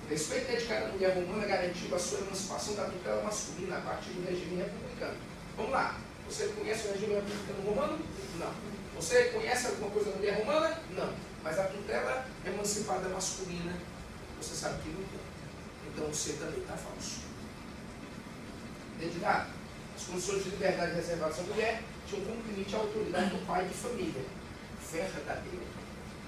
O respeito dedicado à mulher romana garantiu a sua emancipação da tutela masculina a partir do regime republicano. Vamos lá. Você conhece o regime republicano romano? Não. Você conhece alguma coisa da mulher romana? Não. Mas a tutela emancipada masculina, você sabe que não tem. Então você também está falso. Dedicado. As condições de liberdade reservadas à mulher tinham como limite a autoridade do pai de família. Verdadeira.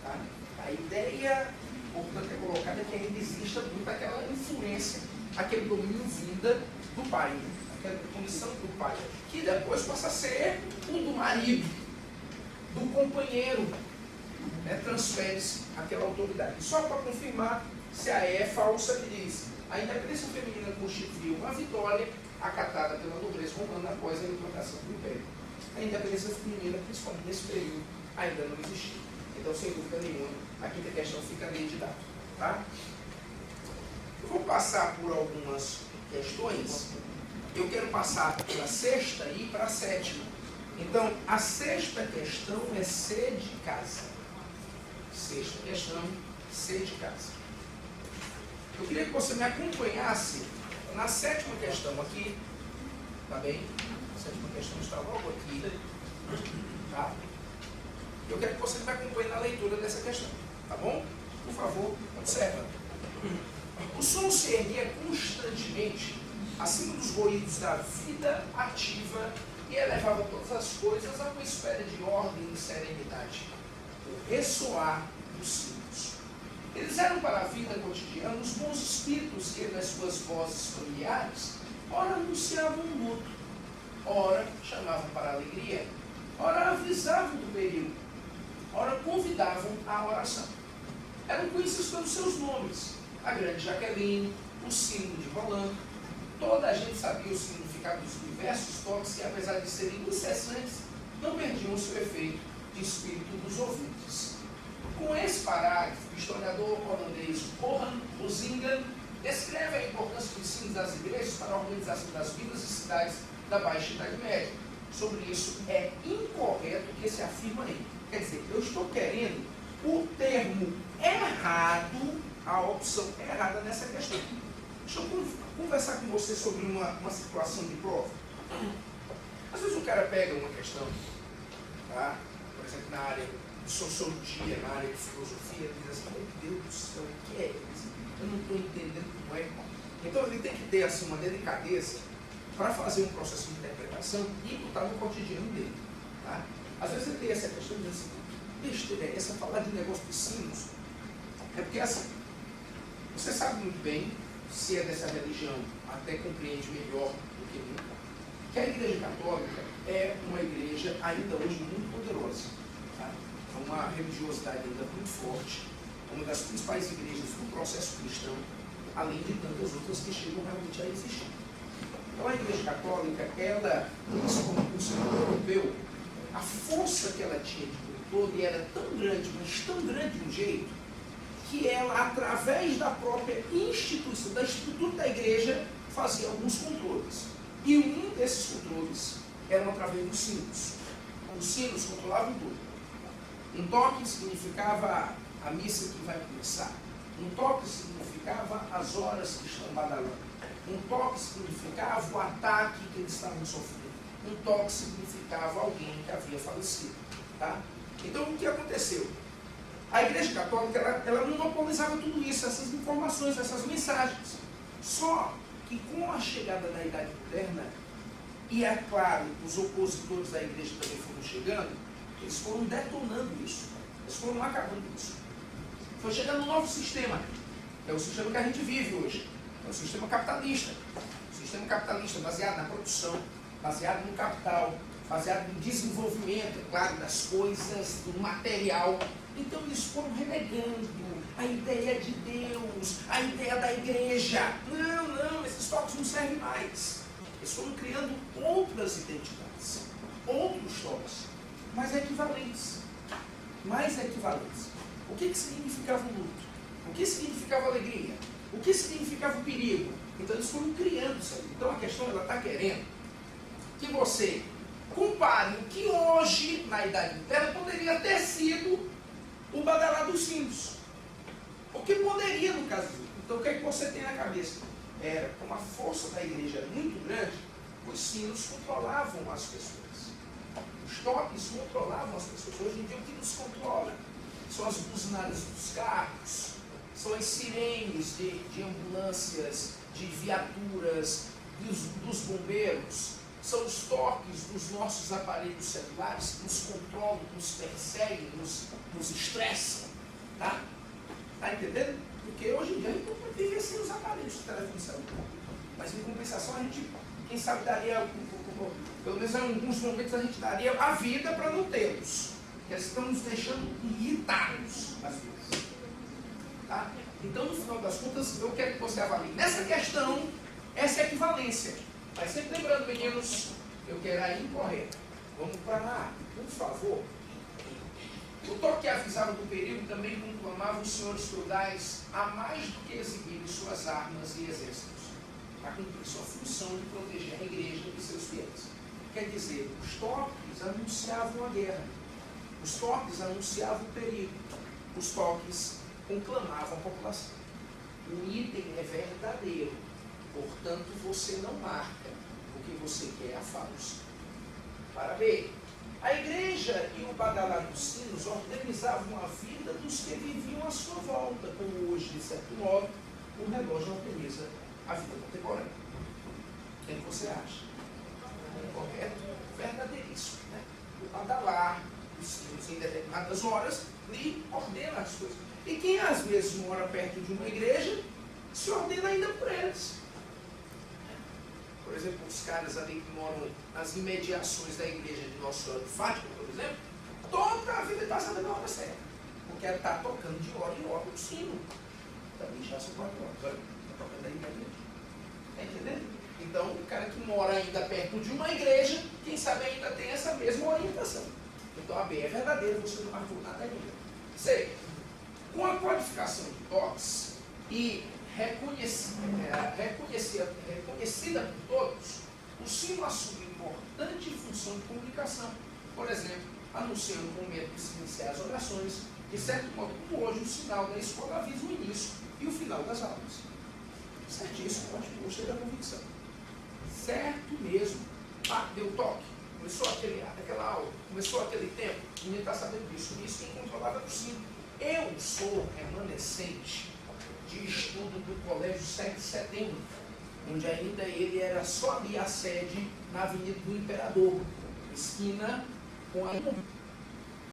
Tá? A ideia, portanto, é colocada que ainda exista muito aquela influência, aquele domínio vinda do pai, aquela condição do pai, que depois passa a ser o do marido, do companheiro. Né? Transfere-se aquela autoridade. Só para confirmar se a E é falsa, que diz: a independência feminina constituiu uma vitória acatada pela nobreza romana após a implantação do Império. A independência feminina, principalmente nesse período, ainda não existia. Então, sem dúvida nenhuma, a quinta questão fica ali de dado. Tá? Eu vou passar por algumas questões. Eu quero passar pela sexta e para a sétima. Então, a sexta questão é C de casa. Sexta questão, C de casa. Eu queria que você me acompanhasse na sétima questão aqui. Tá bem? A sétima questão está logo aqui. Tá? Eu quero que você me acompanhe na leitura dessa questão. Tá bom? Por favor, observa. O som se erguia constantemente acima dos ruídos da vida ativa e elevava todas as coisas a uma esfera de ordem e serenidade. O ressoar dos sinos. Eles eram para a vida cotidiana os bons espíritos que, nas suas vozes familiares, ora anunciavam o luto, ora chamavam para a alegria, ora avisavam do perigo, ora convidavam à oração. Eram conhecidos pelos seus nomes: a grande Jaqueline, o sino de Roland. Toda a gente sabia o significado dos diversos toques que, apesar de serem incessantes, não perdiam o seu efeito de espírito dos ouvintes. Com esse parágrafo, o historiador holandês Johan Huizinga descreve a importância dos sinos das igrejas para a organização das vilas e cidades da Baixa Idade Média. Sobre isso, é incorreto que se afirma aí. Quer dizer, eu estou querendo o termo errado, a opção errada nessa questão. Deixa eu conversar com você sobre uma situação de prova. Às vezes o cara pega uma questão, tá? Por exemplo, na área de sociologia, na área de filosofia, ele diz assim, meu Deus do céu, o que é isso? Eu não estou entendendo como é. Então ele tem que ter assim, uma delicadeza para fazer um processo de interpretação e botar no cotidiano dele. Tá? Às vezes ele tem essa questão de dizer assim, besteira é essa, falar de negócio de sinos. É porque assim, você sabe muito bem, se é dessa religião, até compreende melhor do que nunca, que a Igreja Católica é uma igreja ainda hoje muito poderosa. Tá? É uma religiosidade ainda muito forte, uma das principais igrejas do processo cristão, além de tantas outras que chegam realmente a existir. Então a Igreja Católica, ela, isso como o Conselho Europeu, a força que ela tinha de controle era tão grande, mas tão grande de um jeito, que ela, através da própria instituição, da estrutura da igreja, fazia alguns controles. E um desses controles era através dos sinos. Os sinos controlavam tudo. Um toque significava a missa que vai começar. Um toque significava as horas que estão badalando. Um toque significava o ataque que eles estavam sofrendo. Um toque significava alguém que havia falecido. Tá? Então, o que aconteceu? A Igreja Católica, ela monopolizava tudo isso, essas informações, essas mensagens. Só que com a chegada da Idade Moderna, e é claro, os opositores da Igreja também foram chegando, eles foram detonando isso. Eles foram acabando isso. Foi chegando um novo sistema, que é o sistema que a gente vive hoje. É o sistema capitalista. O sistema capitalista baseado na produção, baseado no capital, baseado no desenvolvimento, é claro, das coisas, do material. Então eles foram renegando a ideia de Deus, a ideia da igreja. Não, esses toques não servem mais. Eles foram criando outras identidades, outros toques, mais equivalentes. O que significava o luto? O que significava a alegria? O que significava o perigo? Então eles foram criando isso aí. Então a questão está querendo que você compare o que hoje, na Idade Moderna, poderia ter sido o badalar dos sinos. O que poderia, no caso. Então, o que é que você tem na cabeça? Era, como a força da igreja é muito grande, os sinos controlavam as pessoas. Os toques controlavam as pessoas. Hoje em dia, o que nos controla? São as buzinadas dos carros, são as sirenes de ambulâncias, de viaturas, dos bombeiros, são os toques dos nossos aparelhos celulares que nos controlam, nos perseguem, nos estressam. Tá? Tá entendendo? Porque hoje em dia a gente não vive sem os aparelhos de telefone celular. Mas em compensação a gente, quem sabe, daria, pelo menos em alguns momentos a gente daria a vida para não tê-los. Porque eles estão nos deixando irritados às vezes. Tá? Então, no final das contas, eu quero que você avalie. Nessa questão, essa é a equivalência. Mas sempre lembrando, meninos, eu quero a incorreta. Vamos para lá, por favor. O toque que avisava do perigo também conclamava os senhores feudais a mais do que exibirem suas armas e exércitos, a cumprir sua função de proteger a igreja e seus fiéis. Quer dizer, os toques anunciavam a guerra, os toques anunciavam o perigo, os toques conclamavam a população. O item é verdadeiro, portanto você não marca, o que você quer é falso. Para ver, a igreja e o badalar dos sinos organizavam a vida dos que viviam à sua volta, como hoje, de certo modo, o relógio organiza a vida contemporânea. O que você acha? É correto? Verdadeiríssimo. Né? O badalar dos sinos, em determinadas horas, lhe ordena as coisas. E quem às vezes mora perto de uma igreja, se ordena ainda por eles. Por exemplo, os caras ali que moram nas imediações da igreja de Nossa Senhora de Fátima, por exemplo, toda a vida está sabendo a hora certa. Porque ela está tocando de hora em hora o sino. Também já são 4 horas. Olha, está tocando aí na igreja. Está entendendo? Então, o cara que mora ainda perto de uma igreja, quem sabe ainda tem essa mesma orientação. Então, a B é verdadeira, você não marcou nada ainda. C. Com a codificação de toques e reconhecida por todos, o sino assume importante função de comunicação. Por exemplo, anunciando o momento de se iniciar as orações, de certo modo como hoje o sinal da escola avisa o início e o final das aulas. Certíssimo, ótimo, gostei da convicção. Certo mesmo. Ah, deu toque. Começou aquela aula, começou aquele tempo, ninguém está sabendo disso. Isso quem controlava do sino. Eu sou remanescente de estudo do Colégio 7 de Setembro, onde ainda ele era só ali a sede na Avenida do Imperador, esquina com a